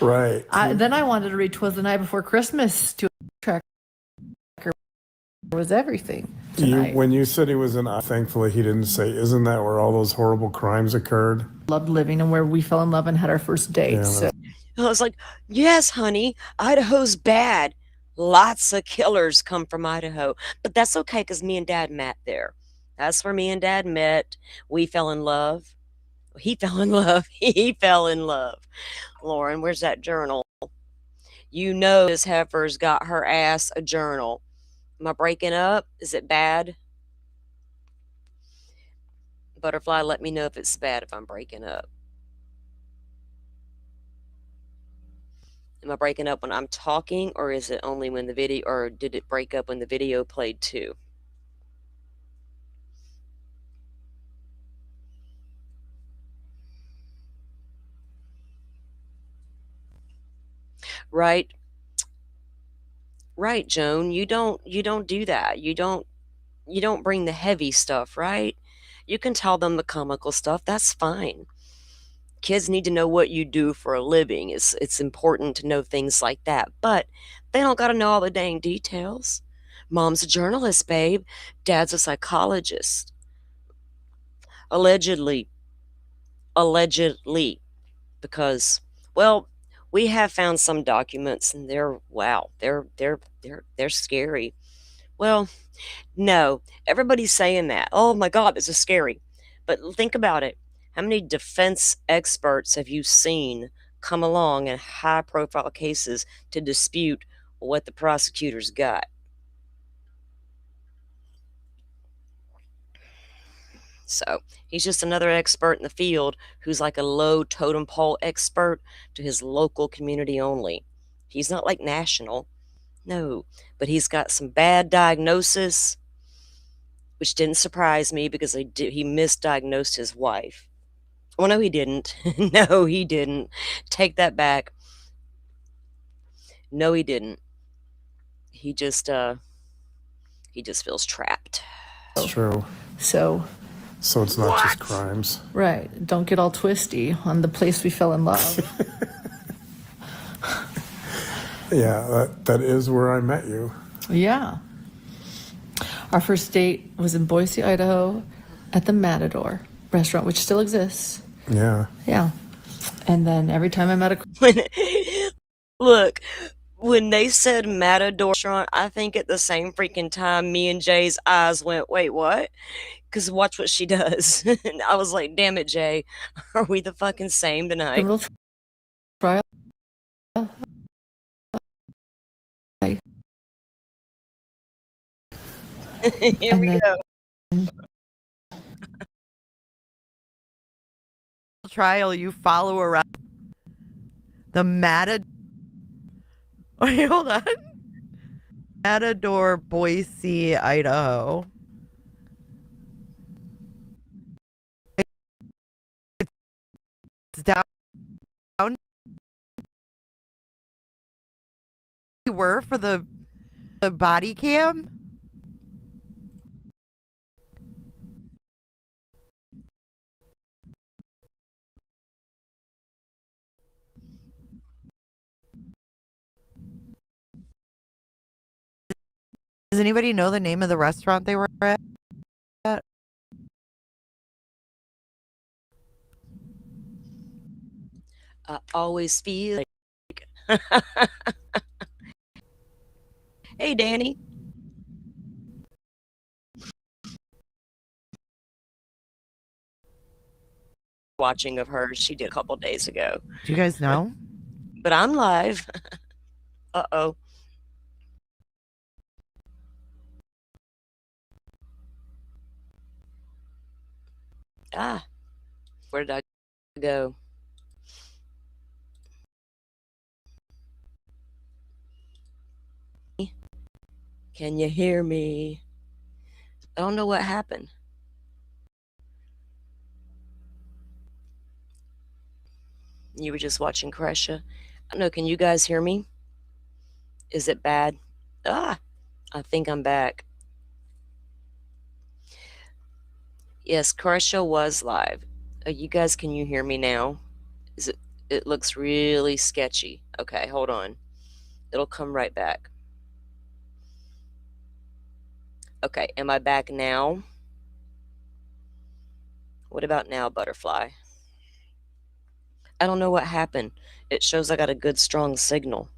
Right. Then I wanted to read 'Twas the Night Before Christmas to Tracker was everything. When you said he was in, thankfully he didn't say, isn't that where all those horrible crimes occurred? Loved living and where we fell in love and had our first date. Yeah, so. I was like, yes, honey, Idaho's bad. Lots of killers come from Idaho. But that's okay because me and Dad met there. That's where me and Dad met. We fell in love. He fell in love. He fell in love. Lauren, where's that journal? You know this heifer's got her ass a journal. Am I breaking up? Is it bad? Butterfly, let me know if it's bad if I'm breaking up. Am I breaking up when I'm talking, or is it only when the video, or did it break up when the video played too? Right? Right, Joan. You don't do that. You don't bring the heavy stuff, right? You can tell them the comical stuff. That's fine. Kids need to know what you do for a living. It's important to know things like that. But they don't got to know all the dang details. Mom's a journalist, babe. Dad's a psychologist. Allegedly. Because, well, we have found some documents and they're scary. Well, no, everybody's saying that. Oh my God, this is scary. But think about it. How many defense experts have you seen come along in high profile cases to dispute what the prosecutors got? So he's just another expert in the field who's like a low totem pole expert to his local community only. He's not like national. No, but he's got some bad diagnosis which didn't surprise me because he misdiagnosed his wife. Well, no, he didn't. No, he didn't. Take that back. No, he didn't. He just feels trapped. It's true. So, So it's not just crimes. right, don't get all twisty on the place we fell in love. Yeah, that is where I met you. Yeah. Our first date was in Boise, Idaho at the Matador restaurant, which still exists. Yeah. Yeah. And then every time I met a Look, when they said Matador restaurant, I think at the same freaking time me and Jay's eyes went, wait, what? Because watch what she does. And I was like, damn it, Jay. Are we the fucking same tonight? criminal trial, Here we go. Trial, you follow around the Matador. Wait, hold on. Matador, Boise, Idaho. It's down. You were for the body cam. Does anybody know the name of the restaurant they were at? I always feel like... Hey, Danny. Watching of hers she did a couple days ago. Do you guys know? But I'm live. Uh-oh. Ah, where did I go? Can you hear me? I don't know what happened. You were just watching Kresha. I don't know, can you guys hear me? Is it bad? Ah, I think I'm back. Yes, Kresha was live. You guys, can you hear me now? It looks really sketchy. Okay, hold on. It'll come right back. Okay, am I back now? What about now, Butterfly? I don't know what happened. It shows I got a good, strong signal.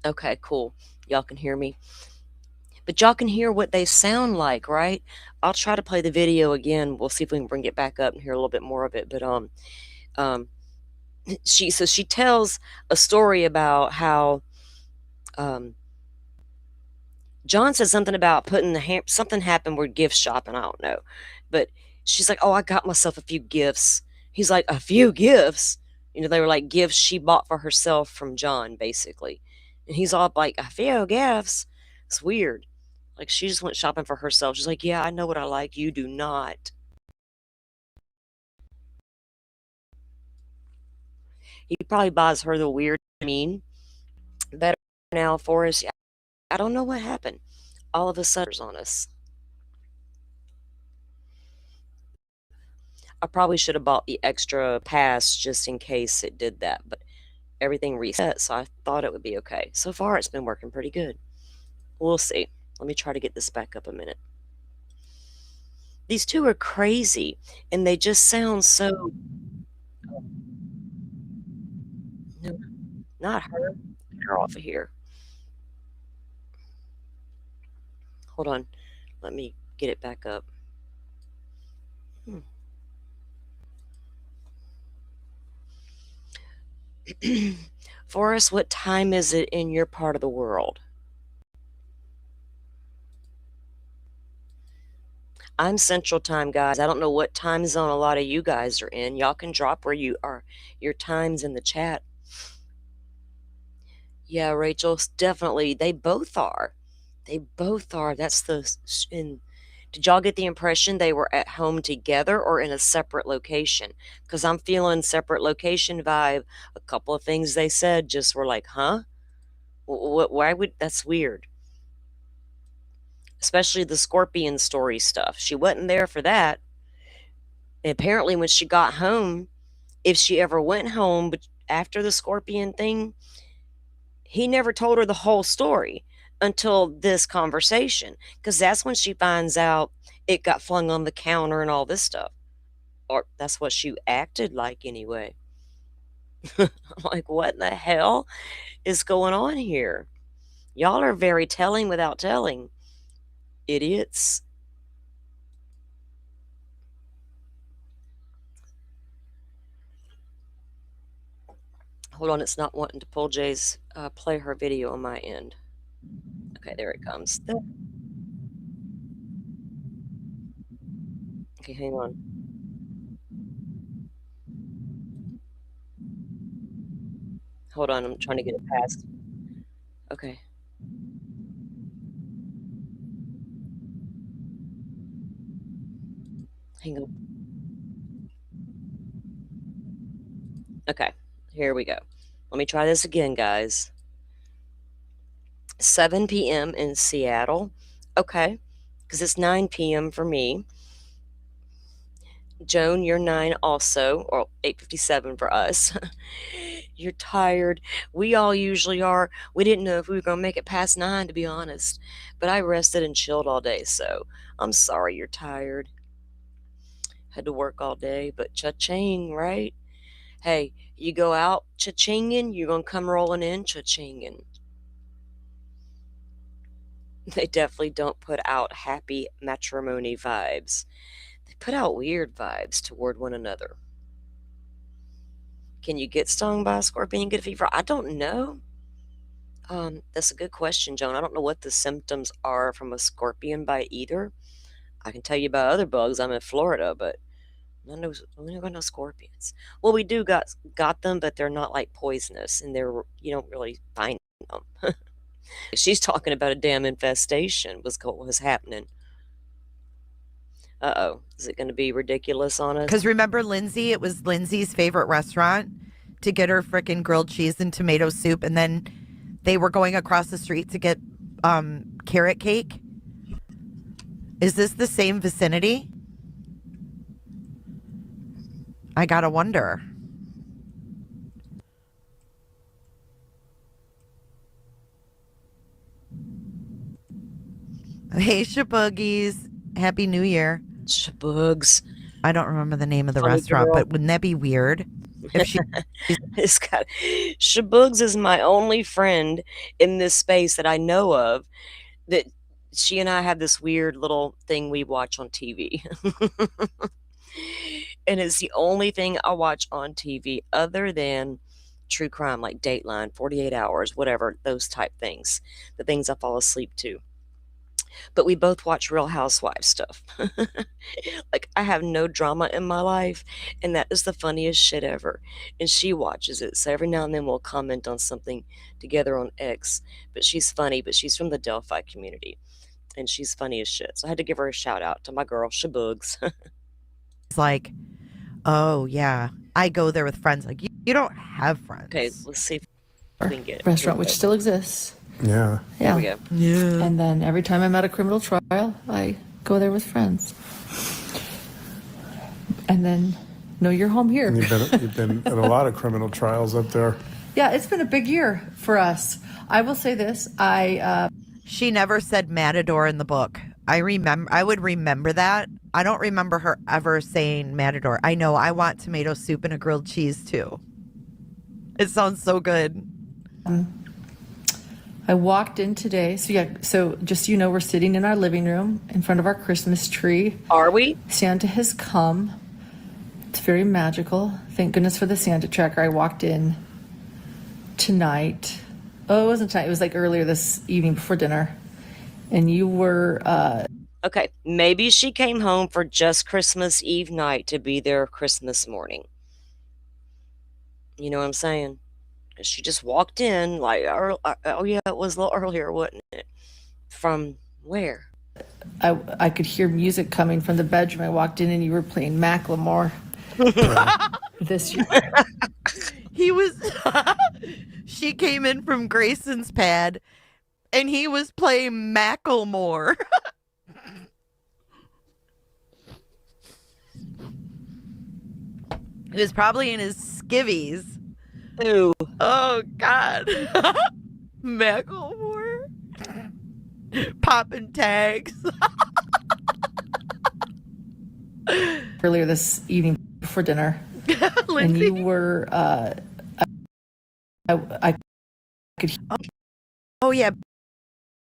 Okay, cool. Y'all can hear me. But y'all can hear what they sound like, right? I'll try to play the video again. We'll see if we can bring it back up and hear a little bit more of it. But she tells a story about how John said something about putting something happened where gift shopping. I don't know, but she's like, "Oh, I got myself a few gifts." He's like, "A few gifts?" You know, they were like gifts she bought for herself from John, basically. And he's all like, "A few gifts?" It's weird. Like she just went shopping for herself. She's like, "Yeah, I know what I like. You do not." He probably buys her the weird, better now for us. I don't know what happened. All of a sudden, on us. I probably should have bought the extra pass just in case it did that, but everything reset, so I thought it would be okay. So far, it's been working pretty good. We'll see. Let me try to get this back up a minute. These two are crazy, and they just sound so... No, not her. Get her off of here. Hold on. Let me get it back up. Forrest, what time is it in your part of the world? I'm Central Time, guys. I don't know what time zone a lot of you guys are in. Y'all can drop where you are, your times in the chat. Yeah, Rachel, definitely. They both are. They both are. That's the in Did y'all get the impression they were at home together or in a separate location? Because I'm feeling separate location vibe. A couple of things they said just were like, huh? Why would that's weird? Especially the scorpion story stuff. She wasn't there for that. And apparently, when she got home, if she ever went home but after the scorpion thing, he never told her the whole story until this conversation. Because that's when she finds out it got flung on the counter and all this stuff. Or that's what she acted like anyway. I'm like, what in the hell is going on here? Y'all are very telling without telling. Idiots. Hold on, it's not wanting to pull Jay's play her video on my end. Okay, there it comes. Okay, hang on. Hold on, I'm trying to get it past. Okay. Hang on. Okay, here we go. Let me try this again, guys. 7 p.m. in Seattle. Okay, because it's 9 p.m. for me. Joan, you're 9 also, or 8:57 for us. You're tired. We all usually are. We didn't know if we were going to make it past 9, to be honest. But I rested and chilled all day, so I'm sorry you're tired. Had to work all day, but cha-ching, right? Hey, you go out cha-chinging, you're going to come rolling in cha-chinging. They definitely don't put out happy matrimony vibes. They put out weird vibes toward one another. Can you get stung by a scorpion and get a fever? I don't know. That's a good question, Joan. I don't know what the symptoms are from a scorpion bite either. I can tell you about other bugs. I'm in Florida, but we don't got no scorpions. Well, we do got them, but they're not like poisonous, and you don't really find them. She's talking about a damn infestation was happening. Uh-oh. Is it going to be ridiculous on us? Because remember Lindsay? It was Lindsay's favorite restaurant to get her frickin' grilled cheese and tomato soup, and then they were going across the street to get carrot cake. Is this the same vicinity? I gotta wonder. Hey, Shaboogies. Happy New Year. Shabugs. I don't remember the name of the Funny restaurant, girl. but wouldn't that be weird? If she It's got Shabugs is my only friend in this space that I know of that she and I have this weird little thing we watch on TV. And it's the only thing I watch on TV other than true crime, like Dateline, 48 Hours, whatever, those type things, the things I fall asleep to. But we both watch Real Housewives stuff. Like, I have no drama in my life, and that is the funniest shit ever. And she watches it, so every now and then we'll comment on something together on X. But she's funny, but she's from the Delphi community, and she's funny as shit. So I had to give her a shout out to my girl, Shabugs. It's like, oh, yeah, I go there with friends. Like, you don't have friends. Okay, let's see if we can get it. Restaurant which still exists. Yeah. There Yeah. we go. Yeah. And then every time I'm at a criminal trial, I go there with friends. And then, no, you're home here. And you've been at a lot of criminal trials up there. Yeah, it's been a big year for us. I will say this. She never said Matador in the book. I would remember that. I don't remember her ever saying Matador. I know I want tomato soup and a grilled cheese too. It sounds so good. I walked in today. So just so you know, we're sitting in our living room in front of our Christmas tree. Are we? Santa has come. It's very magical. Thank goodness for the Santa tracker. I walked in tonight. Oh, it wasn't tonight. It was like earlier this evening before dinner. And you were... Okay, maybe she came home for just Christmas Eve night to be there Christmas morning. You know what I'm saying? She just walked in like, oh yeah, it was a little earlier, wasn't it? From where? I could hear music coming from the bedroom. I walked in and you were playing Macklemore this year. He was. She came in from Grayson's pad, and he was playing Macklemore. He was probably in his skivvies. Ew. Oh God, Macklemore, popping tags. Earlier this evening before dinner, and Lindsay. you were. I could. Oh yeah,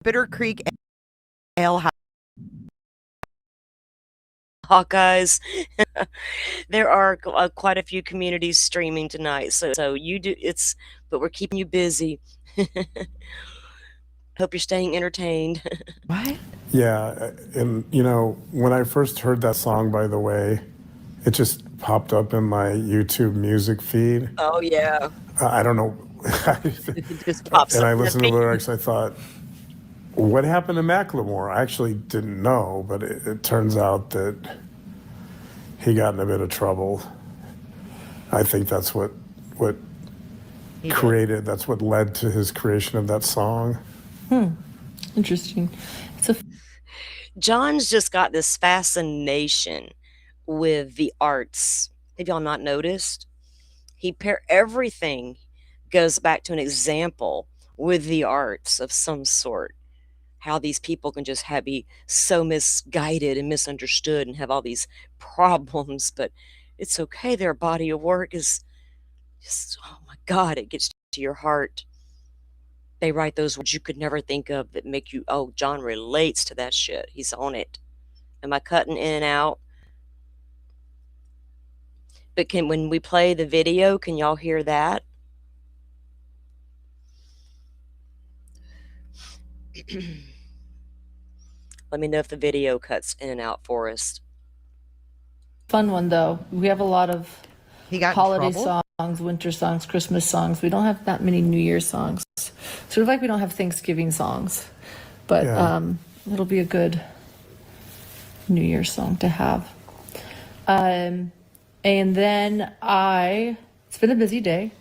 Bitter Creek Ale House. Hawkeyes. There are quite a few communities streaming tonight, so you do it's, but we're keeping you busy. Hope you're staying entertained. What? Yeah, and you know, when I first heard that song, by the way, it just popped up in my YouTube music feed. Oh yeah, I don't know. it just pops And up I in the listened to feed. the lyrics. I thought, what happened to Macklemore? I actually didn't know, but it turns out that he got in a bit of trouble. I think that's what created. That's what led to his creation of that song. Interesting. It's a John's just got this fascination with the arts. Have y'all not noticed? Everything goes back to an example with the arts of some sort. How these people can just be so misguided and misunderstood and have all these problems, but it's okay. Their body of work is just, oh my God, it gets to your heart. They write those words you could never think of that make you, oh, John relates to that shit. He's on it. Am I cutting in and out? But when we play the video, can y'all hear that? Let me know if the video cuts in and out for us. fun one though. We have a lot of He got in holiday trouble? songs, winter songs, Christmas songs. We don't have that many New Year's songs. Sort of like we don't have Thanksgiving songs. But Yeah. it'll be a good New Year's song to have. And then it's been a busy day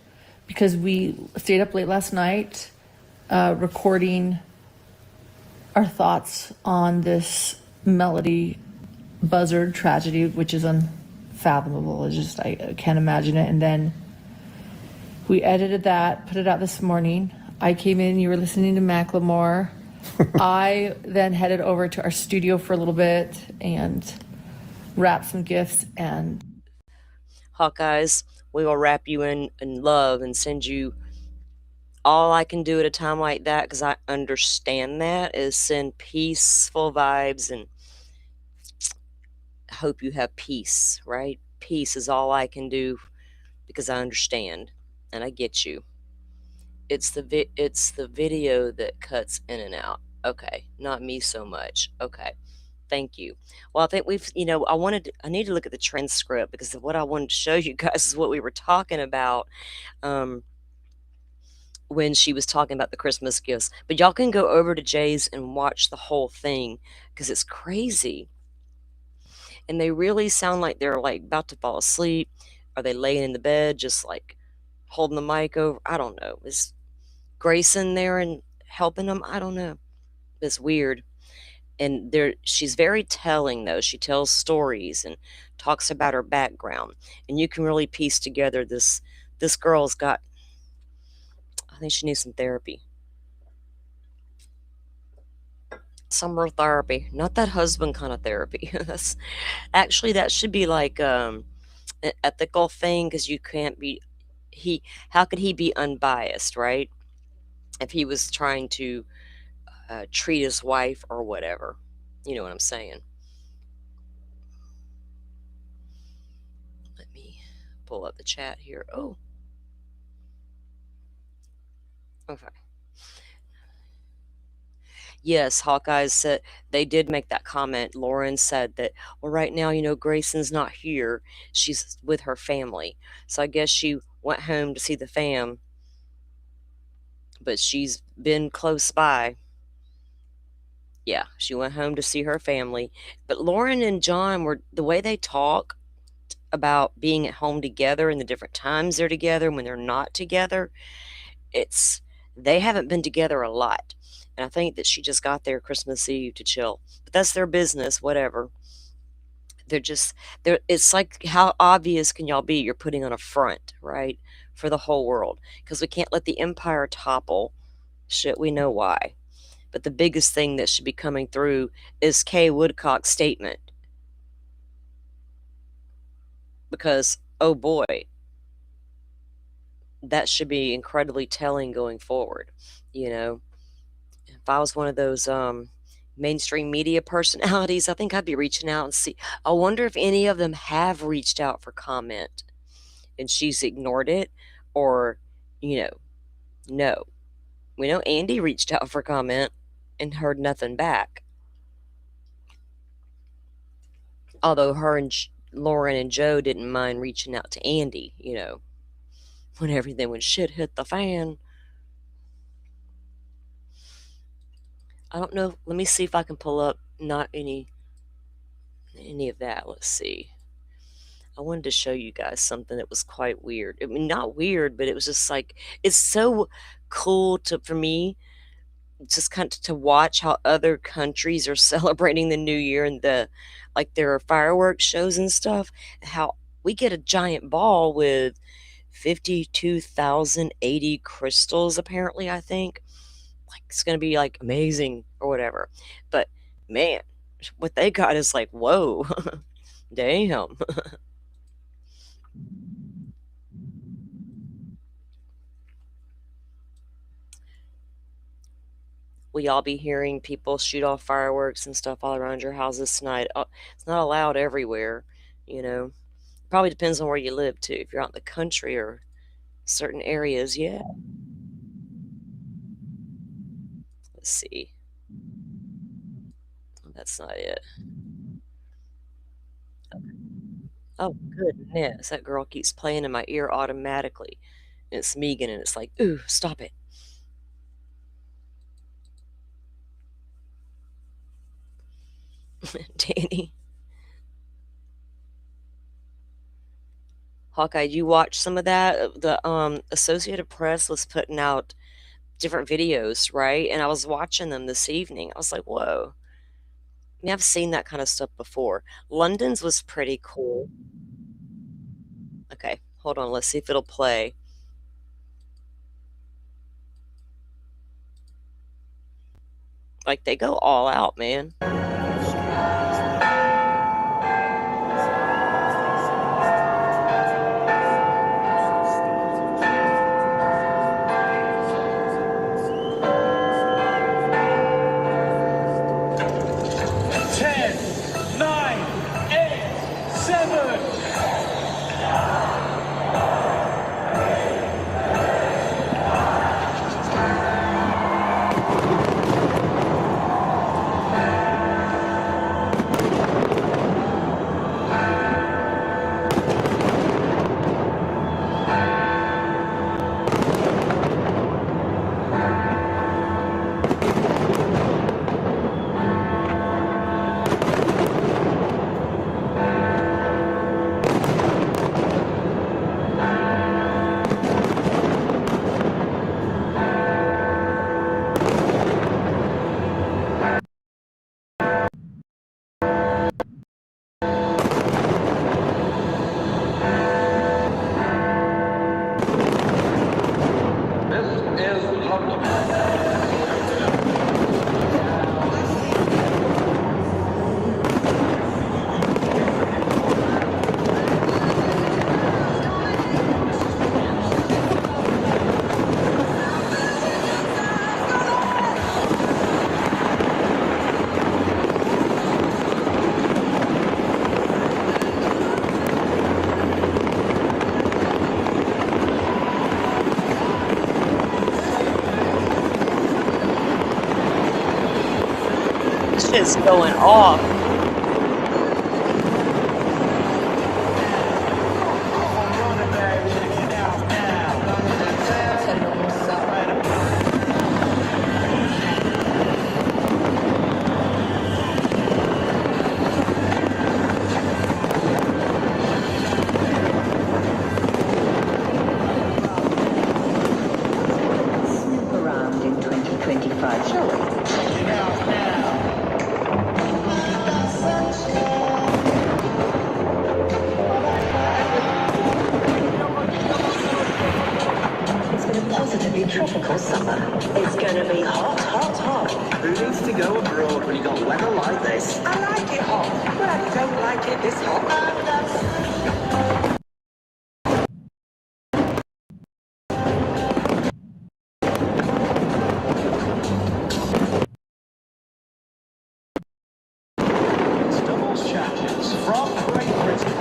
because we stayed up late last night recording our thoughts on this Melody Buzzard tragedy, which is unfathomable. It's just, I can't imagine it. And then we edited that, put it out this morning. I came in, you were listening to Macklemore. I then headed over to our studio for a little bit and wrapped some gifts. And Hawkeyes, we will wrap you in love and send you all I can do at a time like that, because I understand that, is send peaceful vibes and hope you have peace, right? Peace is all I can do because I understand and I get you. It's the video that cuts in and out. Okay, not me so much. Okay. Thank you. Well, I think I need to look at the transcript because what I wanted to show you guys is what we were talking about when she was talking about the Christmas gifts. But y'all can go over to Jay's and watch the whole thing because it's crazy. And they really sound like they're like about to fall asleep. Are they laying in the bed just like holding the mic over? I don't know. Is Grayson there and helping them? I don't know. It's weird. And she's very telling though. She tells stories and talks about her background. And you can really piece together this girl's got, I think she needs some therapy. Some real therapy. Not that husband kind of therapy. That should be like an ethical thing because you can't be how could he be unbiased, right? If he was trying to treat his wife or whatever. You know what I'm saying? Let me pull up the chat here. Oh. Okay. Yes, Hawkeye said they did make that comment. Lauren said that, well, right now, Grayson's not here. She's with her family. So I guess she went home to see the fam. But she's been close by. Yeah, she went home to see her family. But Lauren and John were the way they talk about being at home together and the different times they're together and when they're not together. It's they haven't been together a lot. And I think that she just got there Christmas Eve to chill. But that's their business, whatever. They're just they're it's like how obvious can y'all be you're putting on a front, right? For the whole world. Because we can't let the empire topple. Shit, we know why. But the biggest thing that should be coming through is Kay Woodcock's statement. Because, oh boy, that should be incredibly telling going forward. You know, if I was one of those mainstream media personalities, I think I'd be reaching out and see. I wonder if any of them have reached out for comment and she's ignored it, or, you know, no. We know Andy reached out for comment and heard nothing back. Although her and Lauren and Joe didn't mind reaching out to Andy, you know, when shit hit the fan. I don't know. Let me see if I can pull up not any of that. Let's see. I wanted to show you guys something that was quite weird. I mean, not weird, but it was just like it's so cool for me just kind of to watch how other countries are celebrating the new year and their fireworks shows and stuff. How we get a giant ball with 52,080 crystals, apparently, I think. Like, it's going to be like amazing or whatever. But man, what they got is like, whoa, damn. Will y'all be hearing people shoot off fireworks and stuff all around your houses tonight? It's not allowed everywhere, you know. Probably depends on where you live too. If you're out in the country or certain areas, yeah. Let's see. That's not it. Oh goodness, that girl keeps playing in my ear automatically. And it's Megan, and it's like, ooh, stop it. Danny. Hawkeye, you watch some of that? The Associated Press was putting out different videos, right? And I was watching them this evening. I was like, whoa. I mean, I've seen that kind of stuff before. London's was pretty cool. Okay, hold on. Let's see if it'll play. Like, they go all out, man. Shit's going off. Doubles champions from Great Britain.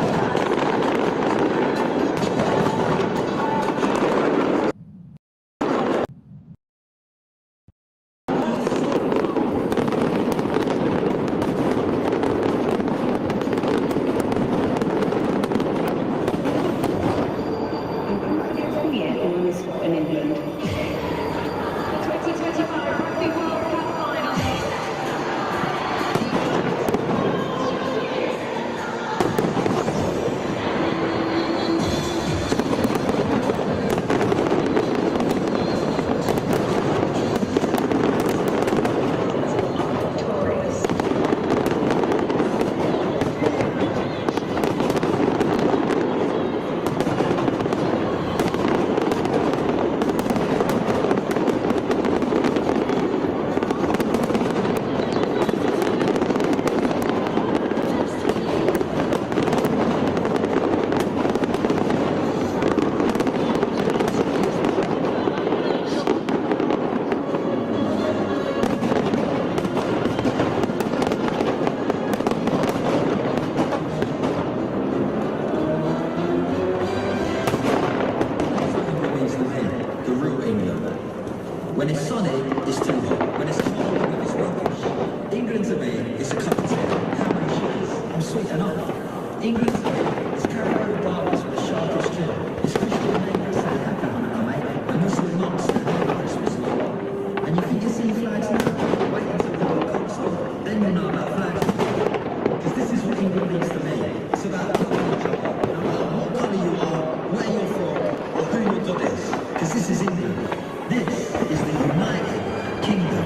In England. When it's sunny, it's too hot. When it's cold, it's rubbish. England to me is a cup of tea. How many sugars? I'm sweet enough. England to me is Carolina Barber's with a sharpish chin. It's Christian neighbours that happy Hanukkah, mate. And Muslim monks that have Christmas law. And you think you're seeing flags now? Wait until the World Cup's on. Then you'll know about flags. Because this is what England means to me. It's about loving each other. No matter what colour you are, where you're from, or who your God is. Because this is England. This is the United Kingdom.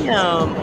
Damn.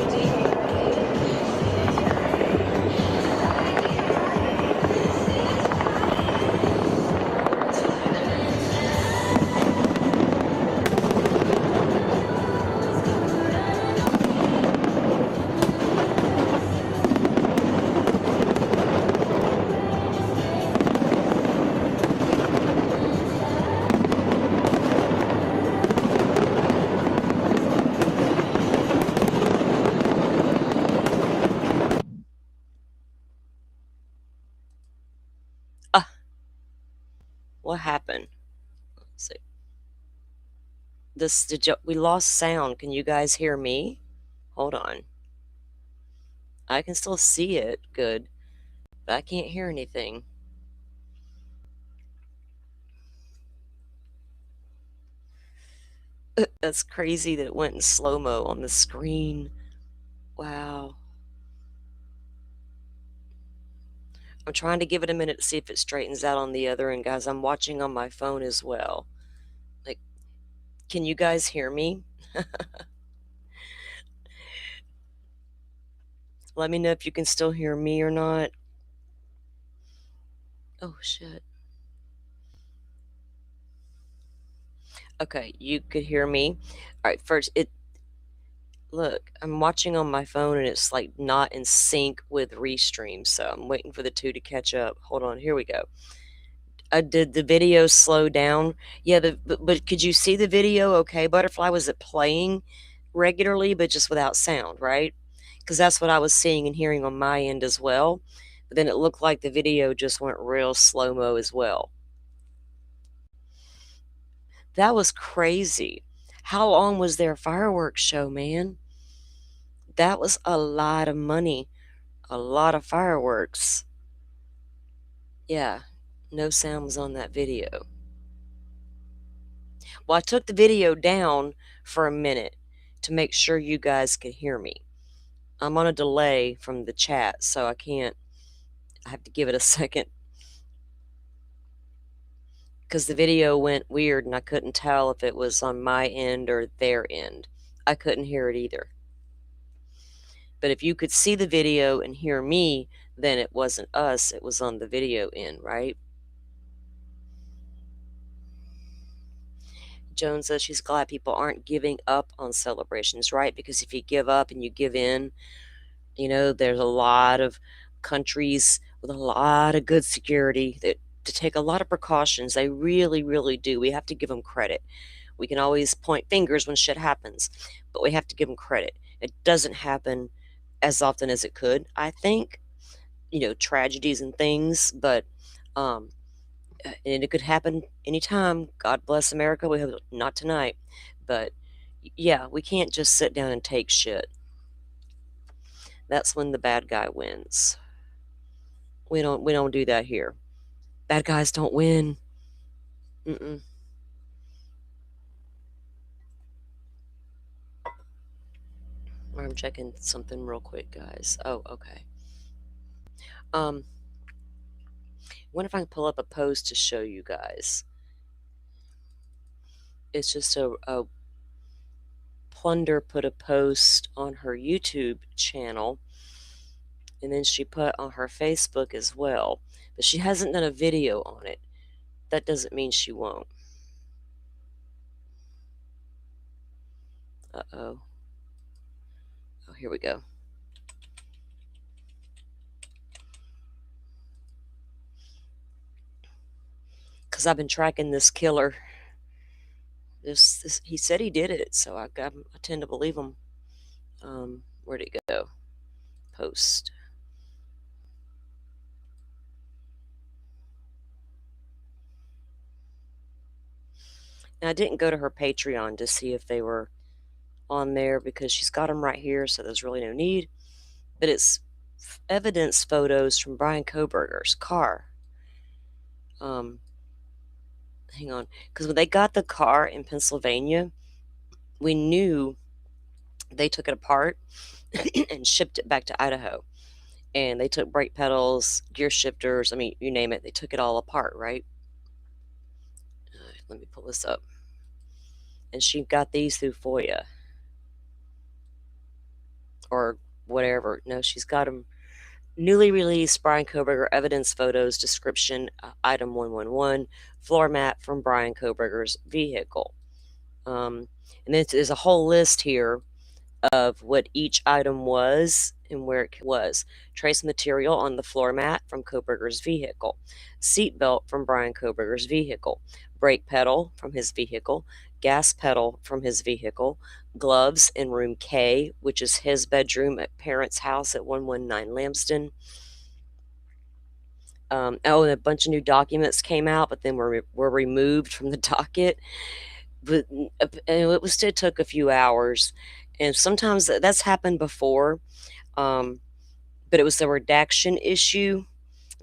What happened? Let's see. We lost sound. Can you guys hear me? Hold on. I can still see it good, but I can't hear anything. That's crazy that it went in slow-mo on the screen. Wow. I'm trying to give it a minute to see if it straightens out on the other end, guys. I'm watching on my phone as well. Like, can you guys hear me? Let me know if you can still hear me or not. Oh, shit. Okay, you could hear me. All right, first, look, I'm watching on my phone and it's like not in sync with Restream, so I'm waiting for the two to catch up. Hold on, here we go. Did the video slow down? Yeah, but could you see the video okay, Butterfly? Was it playing regularly but just without sound, right? Because that's what I was seeing and hearing on my end as well. But then it looked like the video just went real slow-mo as well. That was crazy. How long was their fireworks show, man? That was a lot of money. A lot of fireworks. Yeah, no sound was on that video. Well, I took the video down for a minute to make sure you guys could hear me. I'm on a delay from the chat, so I have to give it a second because the video went weird and I couldn't tell if it was on my end or their end. I couldn't hear it either. But if you could see the video and hear me, then it wasn't us, it was on the video end, right? Joan says she's glad people aren't giving up on celebrations, right? Because if you give up and you give in, there's a lot of countries with a lot of good security that to take a lot of precautions. They really, really do. We have to give them credit. We can always point fingers when shit happens, but we have to give them credit. It doesn't happen as often as it could, I think, tragedies and things, but and it could happen anytime. God bless America. We hope not tonight, but yeah, we can't just sit down and take shit. That's when the bad guy wins. We don't do that here. Bad guys don't win. Mm-mm. I'm checking something real quick, guys. Oh, okay. Wonder if I can pull up a post to show you guys. It's just a Plunder put a post on her YouTube channel, and then she put on her Facebook as well. But she hasn't done a video on it. That doesn't mean she won't. Uh-oh. Oh, here we go. Because I've been tracking this killer. He said he did it, so I tend to believe him. Where'd it go? Post. And I didn't go to her Patreon to see if they were on there because she's got them right here, so there's really no need. But it's evidence photos from Brian Koberger's car. Hang on, because when they got the car in Pennsylvania, we knew they took it apart and shipped it back to Idaho. And they took brake pedals, gear shifters, I mean, you name it, they took it all apart, right? Let me pull this up. And she got these through FOIA. Or whatever. No, she's got them. Newly released Brian Koberger evidence photos, description, item 111, floor mat from Brian Koberger's vehicle. And then there's a whole list here of what each item was and where it was. Trace material on the floor mat from Koberger's vehicle. Seatbelt from Brian Koberger's vehicle. Brake pedal from his vehicle. Gas pedal from his vehicle. Gloves in room K, which is his bedroom at parents' house at 119 Lambston. And a bunch of new documents came out, but then were removed from the docket. but it took a few hours, and sometimes that's happened before. Um, but it was the redaction issue.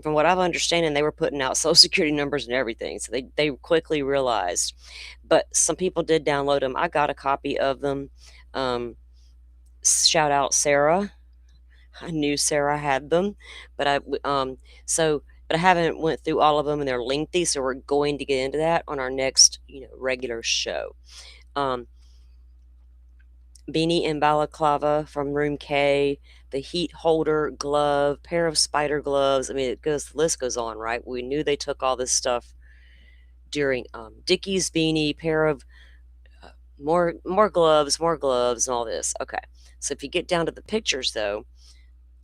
From what I've understanding, they were putting out social security numbers and everything, so they quickly realized. But some people did download them. I got a copy of them. Um, Shout out Sarah. I knew Sarah had them, but but I haven't went through all of them, and they're lengthy, so we're going to get into that on our next, regular show. Um, Beanie and balaclava from Room K, the heat holder, glove, pair of spider gloves. I mean, the list goes on, right? We knew they took all this stuff during Dickie's beanie, pair of more gloves, and all this. Okay, so if you get down to the pictures, though,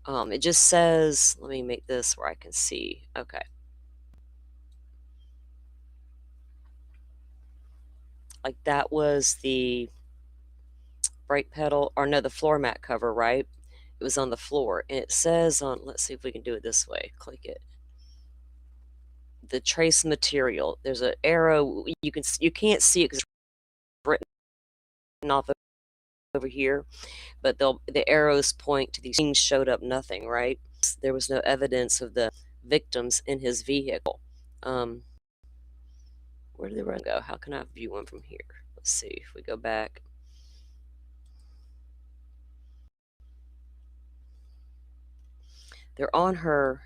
it just says, let me make this where I can see. Okay. Like that was the brake pedal, or no, the floor mat cover, right? It was on the floor, and it says on, let's see if we can do it this way. Click it. The trace material. There's an arrow. You can't see it because it's written off over here, but the arrows point to these things. Showed up nothing, right? There was no evidence of the victims in his vehicle. Where did the run go? How can I view one from here? Let's see if we go back. They're on her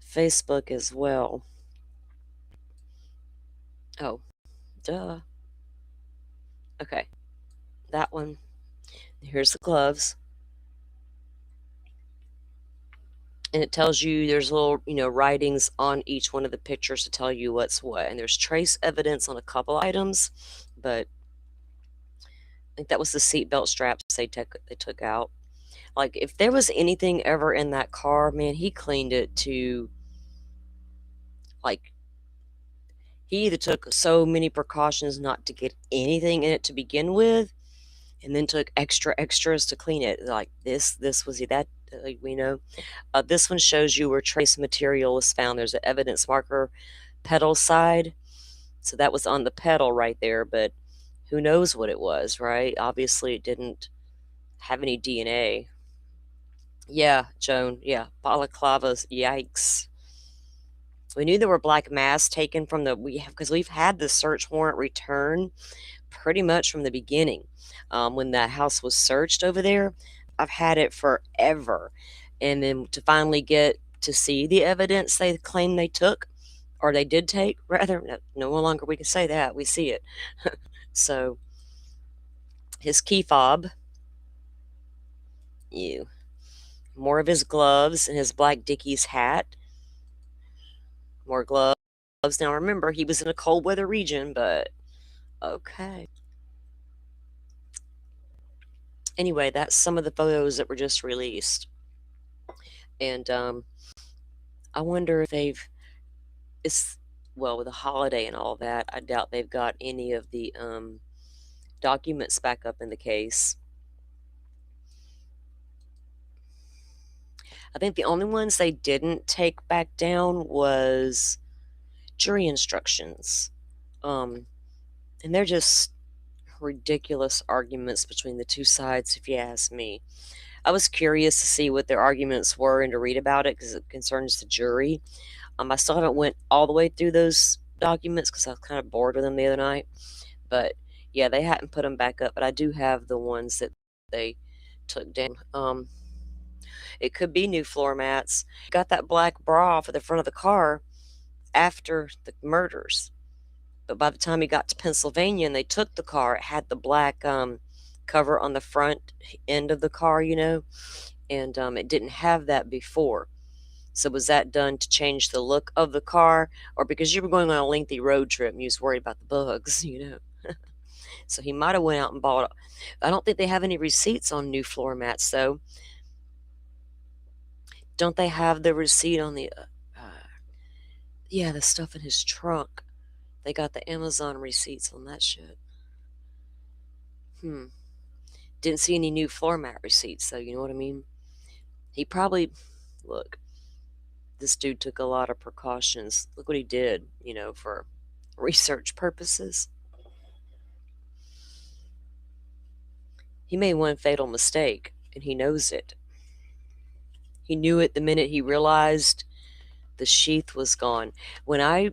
Facebook as well. Oh, duh. Okay, that one. Here's the gloves. And it tells you there's little, writings on each one of the pictures to tell you what's what. And there's trace evidence on a couple items, but I think that was the seatbelt straps they took out. Like, if there was anything ever in that car, man, he cleaned it to, like, he either took so many precautions not to get anything in it to begin with, and then took extras to clean it. Like, this was that, like, we know. This one shows you where trace material was found. There's an evidence marker, pedal side. So that was on the pedal right there, but who knows what it was, right? Obviously, it didn't have any DNA. Yeah, Joan. Yeah, balaclavas. Yikes. We knew there were black masks taken from because we've had the search warrant return pretty much from the beginning. When that house was searched over there, I've had it forever. And then to finally get to see the evidence they claim they took, or they did take, rather, no longer we can say that. We see it. So, his key fob, more of his gloves and his black Dickies hat, more gloves. Now, remember, he was in a cold weather region, but okay. Anyway, that's some of the photos that were just released. And I wonder if with the holiday and all that, I doubt they've got any of the documents back up in the case. I think the only ones they didn't take back down was jury instructions. And they're just ridiculous arguments between the two sides, if you ask me. I was curious to see what their arguments were and to read about it because it concerns the jury. I still haven't went all the way through those documents because I was kind of bored with them the other night. But yeah, they hadn't put them back up. But I do have the ones that they took down. It could be new floor mats. Got that black bra for the front of the car after the murders. But by the time he got to Pennsylvania and they took the car, it had the black cover on the front end of the car, and it didn't have that before. So was that done to change the look of the car, or because you were going on a lengthy road trip and you was worried about the bugs, So he might have went out and bought. I don't think they have any receipts on new floor mats, though. Don't they have the receipt on the? The stuff in his trunk. They got the Amazon receipts on that shit. Didn't see any new floor mat receipts, though. You know what I mean? He probably look. This dude took a lot of precautions. Look what he did, for research purposes. He made one fatal mistake, and he knows it. He knew it the minute he realized the sheath was gone. When I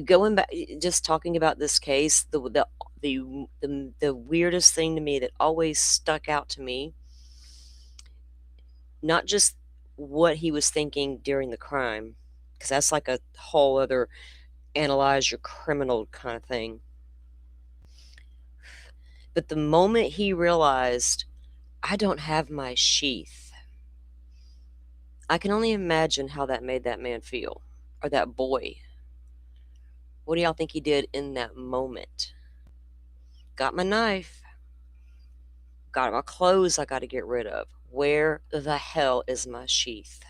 going back, just talking about this case, the weirdest thing to me that always stuck out to me, not just what he was thinking during the crime, because that's like a whole other analyze your criminal kind of thing, but the moment he realized, I don't have my sheath, I can only imagine how that made that man feel, or that boy. What do y'all think he did in that moment? Got my knife, got my clothes I got to get rid of. Where the hell is my sheath?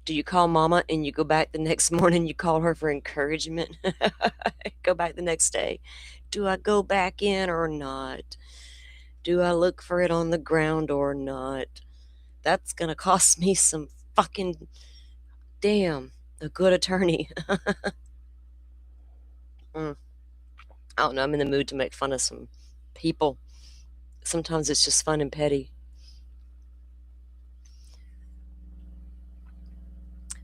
Do you call mama and you go back the next morning, you call her for encouragement? Go back the next day. Do I go back in or not? Do I look for it on the ground or not? That's going to cost me some fucking damn a good attorney. I don't know. I'm in the mood to make fun of some people. Sometimes it's just fun and petty.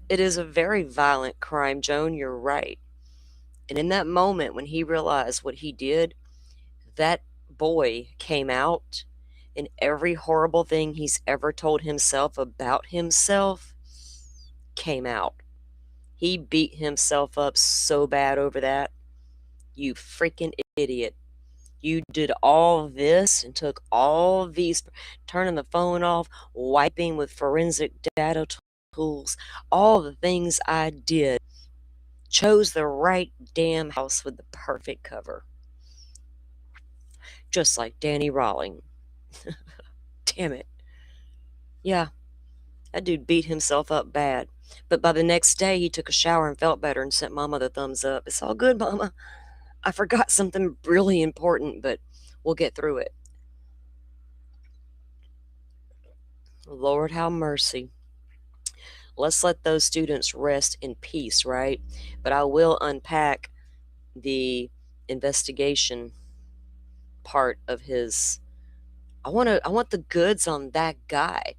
It is a very violent crime, Joan. You're right. And in that moment when he realized what he did, that boy came out, and every horrible thing he's ever told himself about himself came out. He beat himself up so bad over that. You freaking idiot. You did all this and took all these, turning the phone off, wiping with forensic data tools, all the things I did. Chose the right damn house with the perfect cover. Just like Danny Rawling. Damn it. Yeah, that dude beat himself up bad. But by the next day, he took a shower and felt better and sent Mama the thumbs up. It's all good, Mama. I forgot something really important, but we'll get through it. Lord, have mercy. Let's let those students rest in peace, right? But I will unpack the investigation part of his. I want the goods on that guy.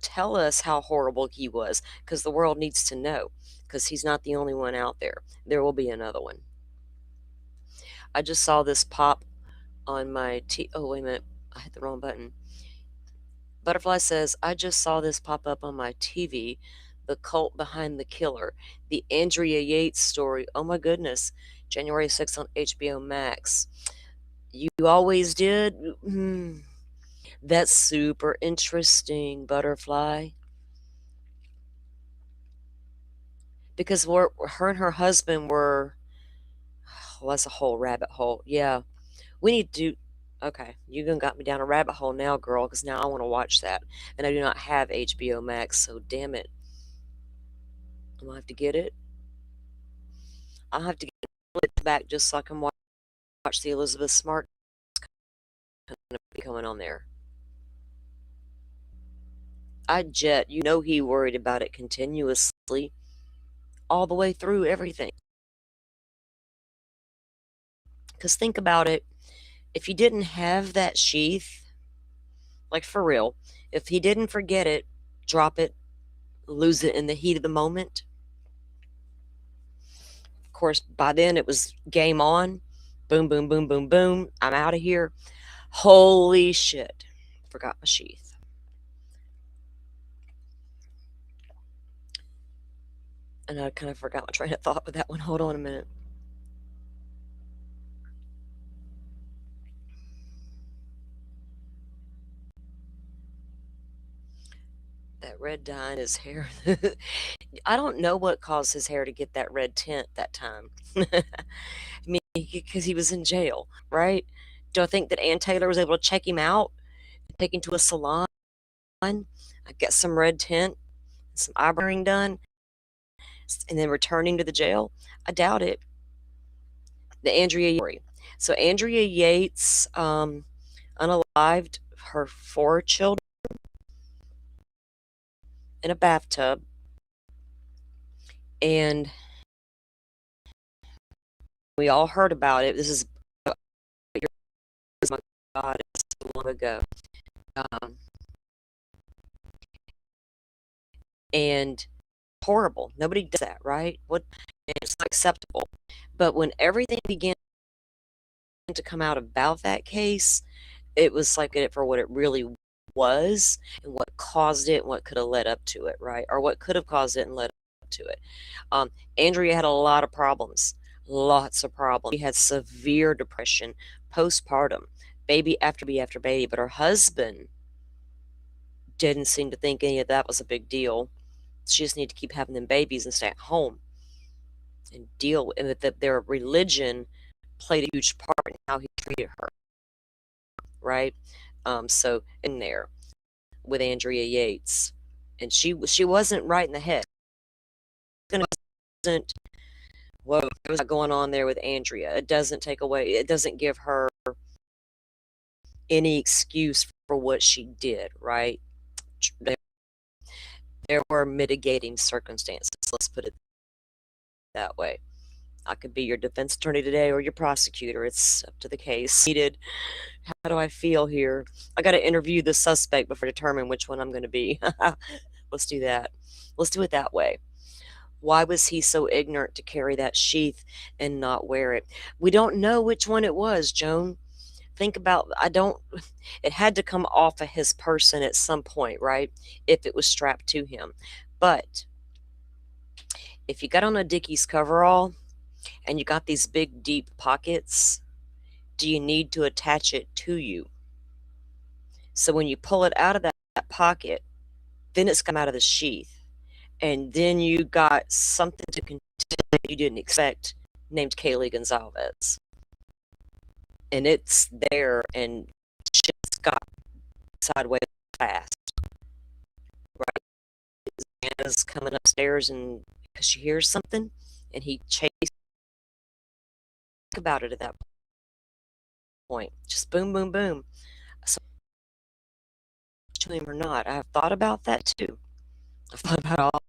Tell us how horrible he was, because the world needs to know, because he's not the only one out there. There will be another one. I just saw this pop on my oh, wait a minute. I hit the wrong button. Butterfly says, I just saw this pop up on my TV. The cult behind the killer. The Andrea Yates story. Oh my goodness. January 6th on HBO Max. You always did? That's super interesting, Butterfly. Because her and her husband were. Well, that's a whole rabbit hole. Yeah. We need to. Okay, you done got me down a rabbit hole now, girl, because now I want to watch that. And I do not have HBO Max, so damn it. I'm going to have to get it. I'll have to get it back just so I can watch the Elizabeth Smart coming on there. He worried about it continuously all the way through everything. Because think about it. If he didn't have that sheath, like for real, if he didn't forget it, drop it, lose it in the heat of the moment, of course, by then it was game on. Boom, boom, boom, boom, boom. I'm out of here. Holy shit. Forgot my sheath. And I kind of forgot my train of thought with that one. Hold on a minute. That red dye in his hair. I don't know what caused his hair to get that red tint that time. I mean, because he was in jail, right? Do I think that Ann Taylor was able to check him out, take him to a salon, get some red tint, some eyebrow done, and then returning to the jail? I doubt it. The Andrea story. So Andrea Yates unalived her 4 children in a bathtub, and We all heard about it. This is oh my God, it's so long ago. Um, and horrible. Nobody does that, right? What? It's not acceptable. But when everything began to come out about that case, it was like it for what it really was and what caused it and what could have led up to it, right? Or what could have caused it and led up to it. Andrea had a lot of problems, lots of problems. She had severe depression, postpartum, baby after baby, but her husband didn't seem to think any of that was a big deal. She just needed to keep having them babies and stay at home and deal with, and that their religion played a huge part in how he treated her, right? So in there with Andrea Yates, and she wasn't right in the head. It wasn't whoa, there was a lot going on there with Andrea. It doesn't take away. It doesn't give her any excuse for what she did, right? There, there were mitigating circumstances. Let's put it that way. I could be your defense attorney today or your prosecutor. It's up to the case. Needed. How do I feel here? I got to interview the suspect before I determine which one I'm going to be. Let's do that. Let's do it that way. Why was he so ignorant to carry that sheath and not wear it? We don't know which one it was, Joan. Think about, it had to come off of his person at some point, right? If it was strapped to him. But if you got on a Dickies coverall and you got these big, deep pockets, do you need to attach it to you? So when you pull it out of that pocket, then it's come out of the sheath. And then you got something to contain you didn't expect named Kaylee Gonzalez. And it's there and shit's got sideways fast. Right? Anna's coming upstairs and because she hears something and he chased about it at that point. Just boom, boom, boom. So to him or not, I've thought about that too. I've thought about all.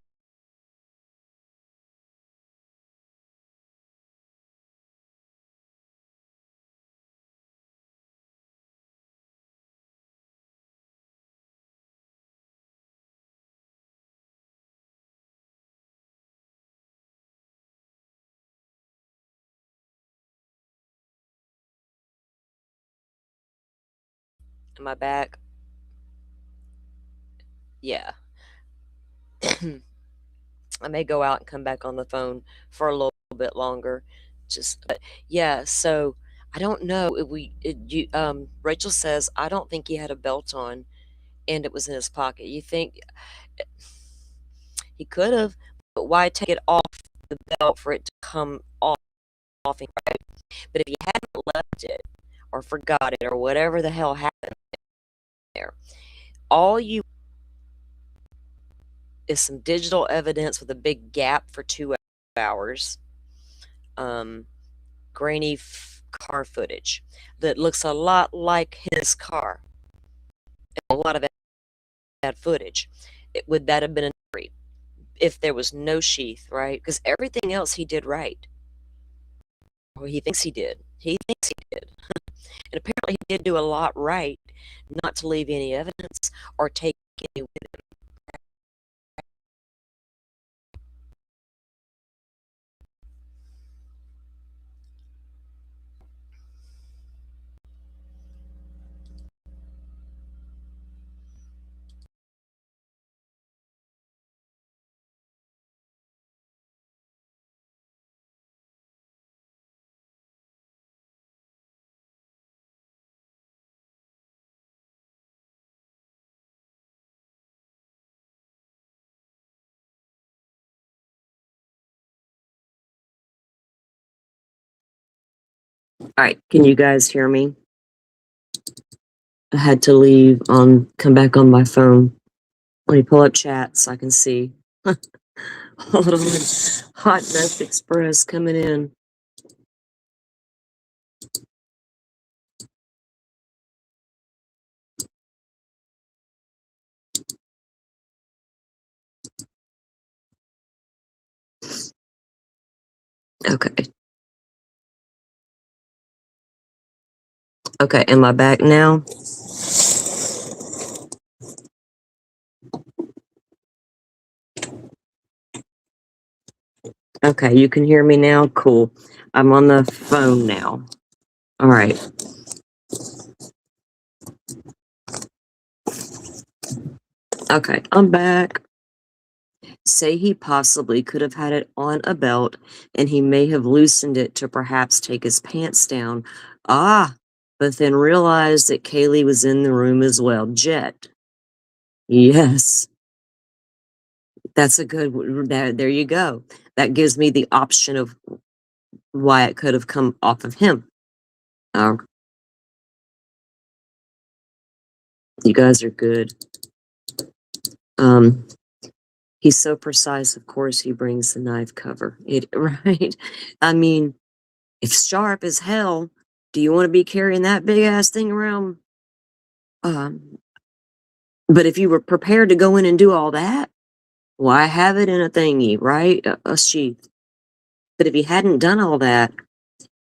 Am I back? Yeah. I may go out and come back on the phone for a little bit longer. Just yeah, so I don't know if Rachel says I don't think he had a belt on and it was in his pocket. You think he could have, but why take it off the belt for it to come off? Right? But if you hadn't left it or forgot it or whatever the hell happened there, all you is some digital evidence with a big gap for 2 hours. Grainy car footage that looks a lot like his car. A lot of that footage. Would that have been a if there was no sheath, right? Because everything else he did right. Or he thinks he did. He thinks he did. And apparently he did do a lot right, not to leave any evidence or take any with him. All right, can you guys hear me? I had to leave come back on my phone. Let me pull up chat so I can see. Hold on. Hot Mess Express coming in. Okay. Okay, am I back now? Okay, you can hear me now? Cool. I'm on the phone now. All right. Okay, I'm back. Say he possibly could have had it on a belt and he may have loosened it to perhaps take his pants down. Ah, but then realized that Kaylee was in the room as well. Jet. Yes, that's a good there you go. That gives me the option of why it could have come off of him. Uh, you guys are good. Um, he's so precise, of course he brings the knife cover. It right? I mean, it's sharp as hell. Do you want to be carrying that big ass thing around? Um, but if you were prepared to go in and do all that, why have it in a thingy, right? A sheath. But if he hadn't done all that,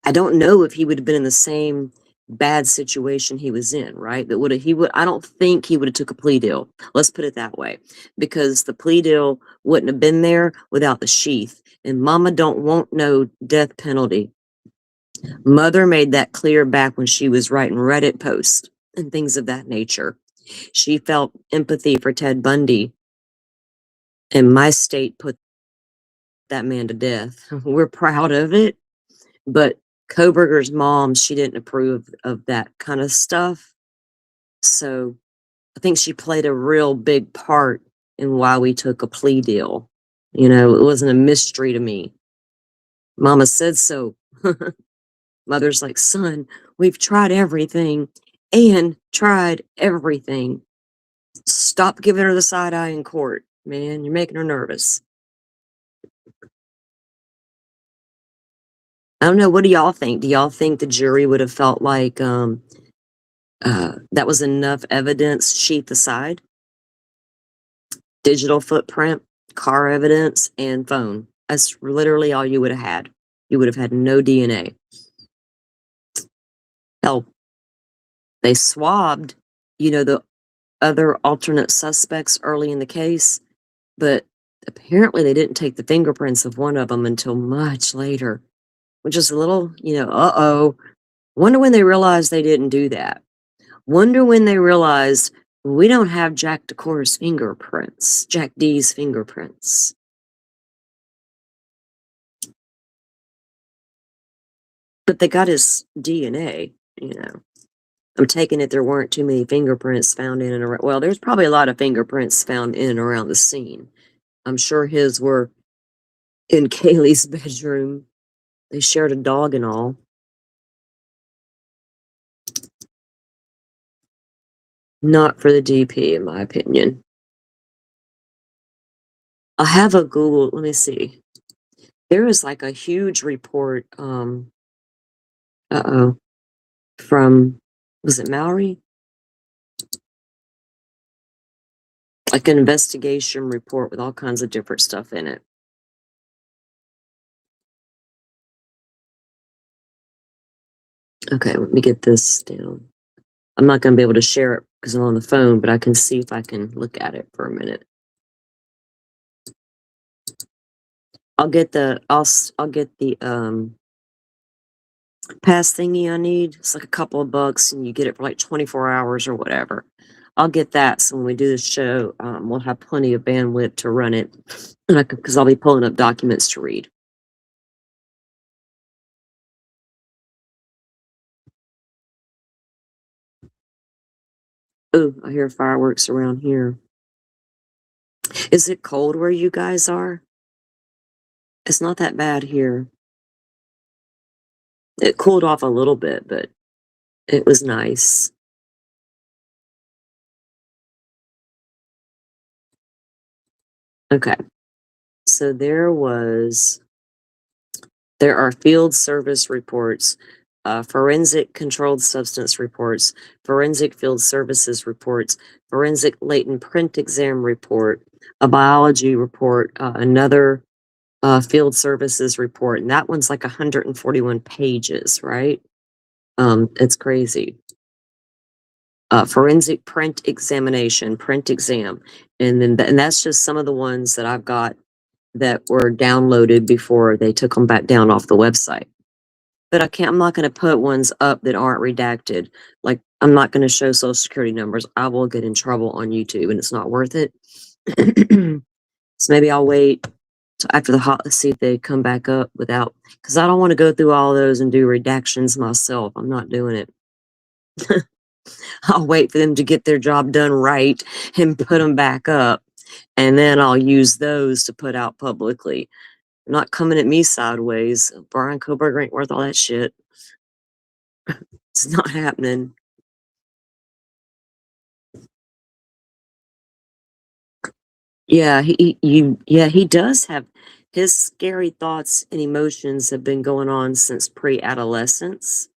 I don't know if he would have been in the same bad situation he was in, right? That would have he would I don't think he would have took a plea deal. Let's put it that way. Because the plea deal wouldn't have been there without the sheath. And mama don't want no death penalty. Mother made that clear back when she was writing Reddit posts and things of that nature. She felt empathy for Ted Bundy, and my state put that man to death. We're proud of it, but Koberger's mom, she didn't approve of that kind of stuff. So I think she played a real big part in why we took a plea deal. You know, it wasn't a mystery to me. Mama said so. Mother's like, son, we've tried everything and tried everything. Stop giving her the side eye in court, man. You're making her nervous. I don't know. What do y'all think? Do y'all think the jury would have felt like that was enough evidence, sheath aside? Digital footprint, car evidence, and phone. That's literally all you would have had. You would have had no DNA. Hell, they swabbed, the other alternate suspects early in the case, but apparently they didn't take the fingerprints of one of them until much later, which is a little, uh-oh. Wonder when they realized they didn't do that. Wonder when they realized we don't have Jack Decor's fingerprints, Jack D's fingerprints. But they got his DNA, I'm taking it there weren't too many fingerprints found in and around. Well, there's probably a lot of fingerprints found in and around the scene. I'm sure his were in Kaylee's bedroom. They shared a dog and all. Not for the DP, in my opinion. I have a Google, let me see. There was like a huge report, from, was it Maori? Like an investigation report with all kinds of different stuff in it. Okay, let me get this down. I'm not going to be able to share it because I'm on the phone, but I can see if I can look at it for a minute. I'll get the pass thingy I need. It's like a couple of bucks and you get it for like 24 hours or whatever. I'll get that, so when we do the show, we'll have plenty of bandwidth to run it, and because I'll be pulling up documents to read. Ooh, I hear fireworks around here. Is it cold where you guys are? It's not that bad here. It cooled off a little bit, but it was nice. Okay. So there are field service reports, forensic controlled substance reports, forensic field services reports, forensic latent print exam report, a biology report, another field services report, and that one's like 141 pages, right? It's crazy. Forensic print examination, print exam. And then, and that's just some of the ones that I've got that were downloaded before they took them back down off the website. But I'm not going to put ones up that aren't redacted. Like, I'm not going to show social security numbers. I will get in trouble on YouTube and it's not worth it. So maybe I'll wait till after the hot, see if they come back up without, because I don't want to go through all those and do redactions myself. I'm not doing it. I'll wait for them to get their job done right and put them back up. And then I'll use those to put out publicly. Not coming at me sideways. Brian Koberger ain't worth all that shit. It's not happening. Yeah, he does have his scary thoughts and emotions have been going on since pre-adolescence.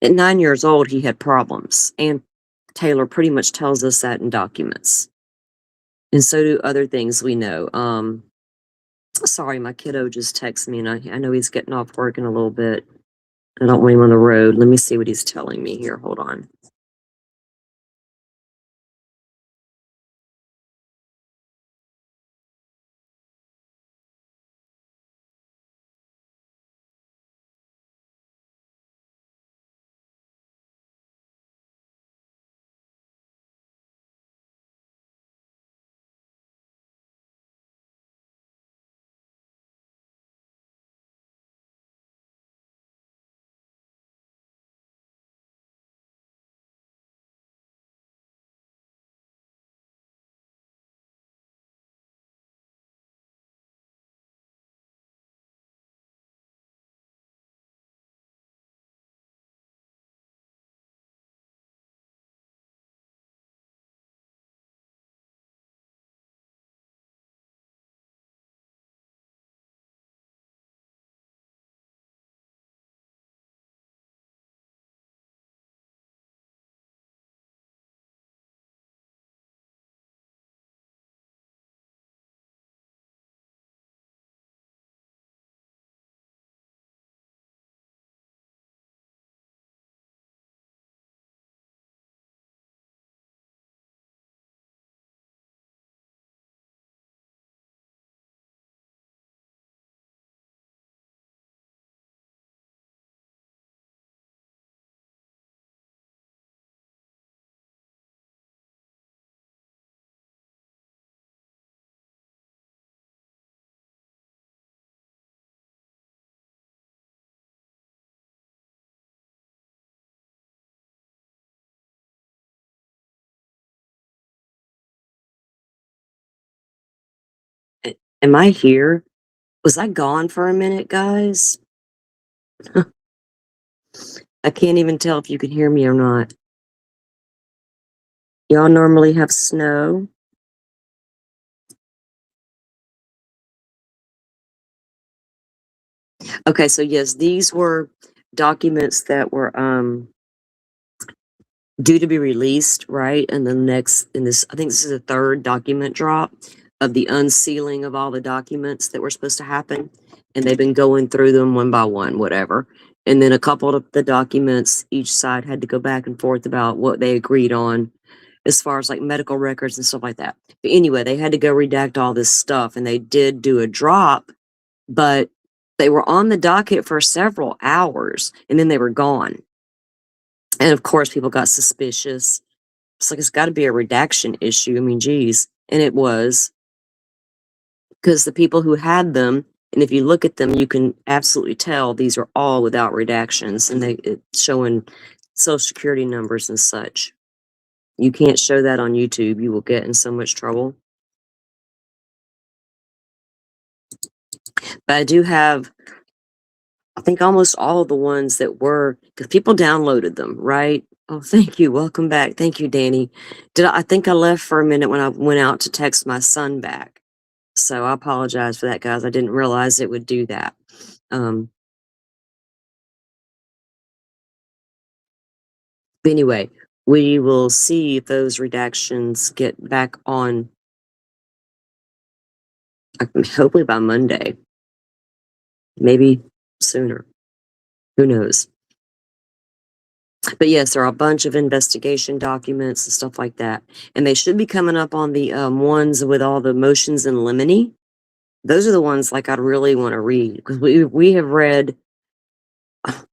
At 9 years old, he had problems, and Taylor pretty much tells us that in documents. And so do other things we know. Sorry, my kiddo just texted me, and I know he's getting off work in a little bit. I don't want him on the road. Let me see what he's telling me here. Hold on. Am I here? Was I gone for a minute, guys? I can't even tell if you can hear me or not. Y'all normally have snow. Okay, so yes, these were documents that were due to be released, right? And the next in this, I think this is the third document drop of the unsealing of all the documents that were supposed to happen. And they've been going through them one by one, whatever. And then a couple of the documents, each side had to go back and forth about what they agreed on as far as like medical records and stuff like that. But anyway, they had to go redact all this stuff and they did do a drop, but they were on the docket for several hours and then they were gone. And of course, people got suspicious. It's like, it's got to be a redaction issue. I mean, geez. And it was, because the people who had them, and if you look at them, you can absolutely tell these are all without redactions and it's showing social security numbers and such. You can't show that on YouTube. You will get in so much trouble. But I do have, I think almost all of the ones that were, because people downloaded them, right? Oh, thank you. Welcome back. Thank you, Danny. I think I left for a minute when I went out to text my son back. So I apologize for that, guys. I didn't realize it would do that. But anyway, we will see if those redactions get back on, hopefully by Monday. Maybe sooner. Who knows? But yes, there are a bunch of investigation documents and stuff like that, and they should be coming up on the ones with all the motions in limine. Those are the ones like I'd really want to read because we have read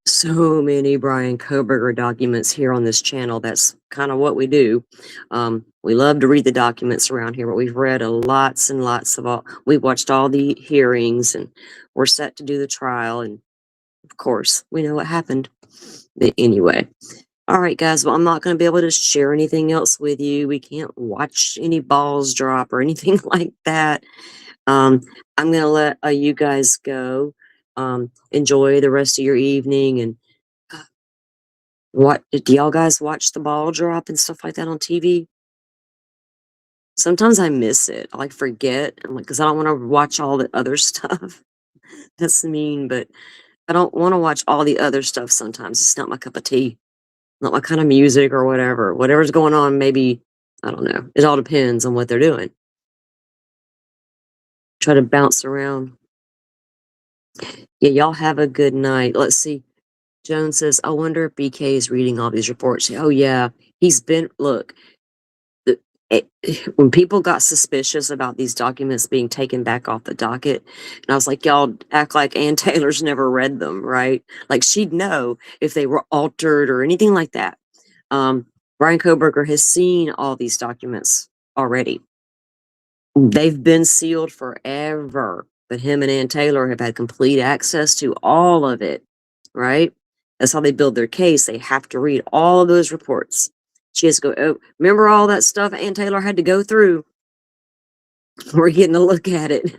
so many Brian Koberger documents here on this channel. That's kind of what we do. We love to read the documents around here, but we've read lots and lots of all. We've watched all the hearings, and we're set to do the trial. And of course, we know what happened. But anyway, all right, guys. Well, I'm not going to be able to share anything else with you. We can't watch any balls drop or anything like that. I'm going to let you guys go. Enjoy the rest of your evening. And what do y'all guys watch the ball drop and stuff like that on TV? Sometimes I miss it. I like forget, because I don't want to watch all the other stuff. That's mean, but I don't want to watch all the other stuff sometimes. It's not my cup of tea. Not my kind of music or whatever. Whatever's going on, maybe, I don't know. It all depends on what they're doing. Try to bounce around. Yeah, y'all have a good night. Let's see. Joan says, I wonder if BK is reading all these reports. Oh, yeah. He's been, look, the- it, when people got suspicious about these documents being taken back off the docket, and I was like, y'all act like Ann Taylor's never read them, right? Like she'd know if they were altered or anything like that. Brian Koberger has seen all these documents already. They've been sealed forever, but him and Ann Taylor have had complete access to all of it, right? That's how they build their case. They have to read all of those reports. She has to go, oh, remember all that stuff Ann Taylor had to go through? We're getting a look at it.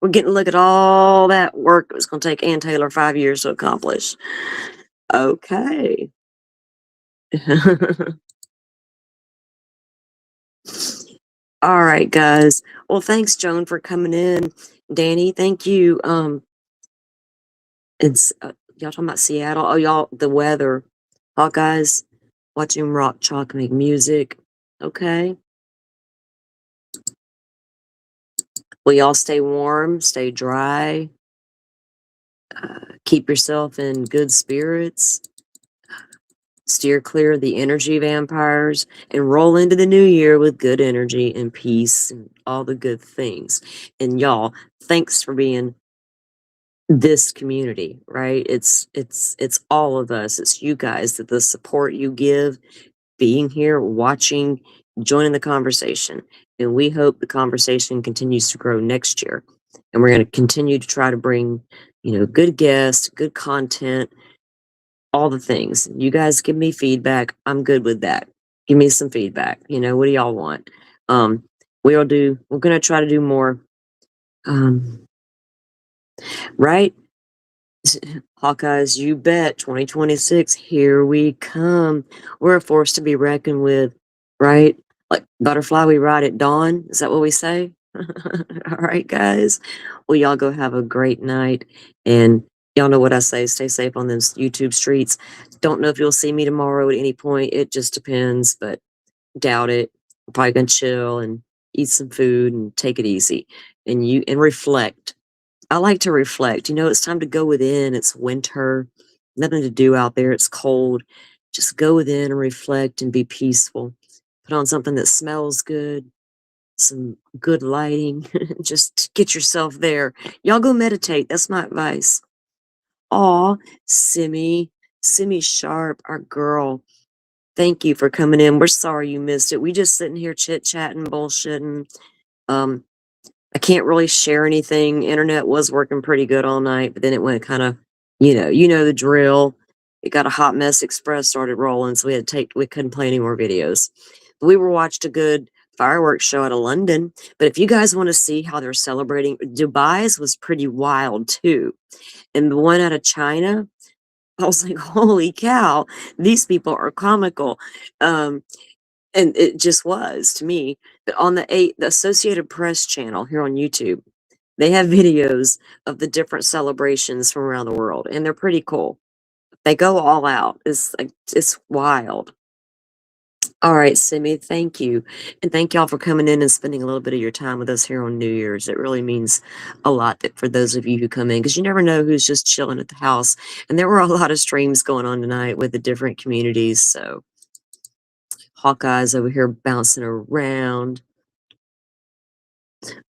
We're getting a look at all that work it was going to take Ann Taylor 5 years to accomplish. Okay. All right, guys. Well, thanks, Joan, for coming in. Danny, thank you. It's y'all talking about Seattle. Oh, y'all, the weather. Hawkeyes, watching Rock Chalk make music. Okay. Well, y'all stay warm, stay dry, keep yourself in good spirits, steer clear of the energy vampires, and roll into the new year with good energy and peace and all the good things. And y'all, thanks for being this community, right? It's all of us. It's you guys, that the support you give, being here, watching, joining the conversation. And we hope the conversation continues to grow next year. And we're going to continue to try to bring, good guests, good content, all the things. You guys give me feedback. I'm good with that. Give me some feedback. What do y'all want? We're going to try to do more. Right? Hawkeyes, you bet. 2026, here we come. We're a force to be reckoned with, right? Like butterfly, we ride at dawn. Is that what we say? All right, guys. Well, y'all go have a great night. And y'all know what I say. Stay safe on those YouTube streets. Don't know if you'll see me tomorrow at any point. It just depends, but doubt it. I'm probably gonna chill and eat some food and take it easy. And reflect. I like to reflect. It's time to go within. It's winter, nothing to do out there. It's cold. Just go within and reflect and be peaceful. Put on something that smells good, some good lighting. Just get yourself there. Y'all go meditate. That's my advice. Aw, Simi Sharp, our girl. Thank you for coming in. We're sorry you missed it. We just sitting here chit-chatting, bullshitting. I can't really share anything. Internet was working pretty good all night, but then it went kind of, the drill. It got a hot mess express started rolling, so we couldn't play any more videos. But we were watched a good fireworks show out of London. But if you guys want to see how they're celebrating, Dubai's was pretty wild too. And the one out of China, I was like, holy cow, these people are comical. And it just was to me. But on the Associated Press channel here on YouTube, they have videos of the different celebrations from around the world, and they're pretty cool. They go all out. It's wild. All right, Simi, thank you. And thank y'all for coming in and spending a little bit of your time with us here on New Year's. It really means a lot for those of you who come in because you never know who's just chilling at the house. And there were a lot of streams going on tonight with the different communities. So Hawkeye's over here bouncing around.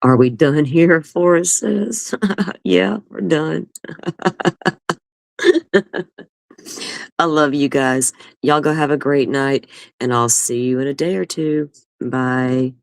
Are we done here, Forrest says? Yeah, we're done. I love you guys. Y'all go have a great night, and I'll see you in a day or two. Bye.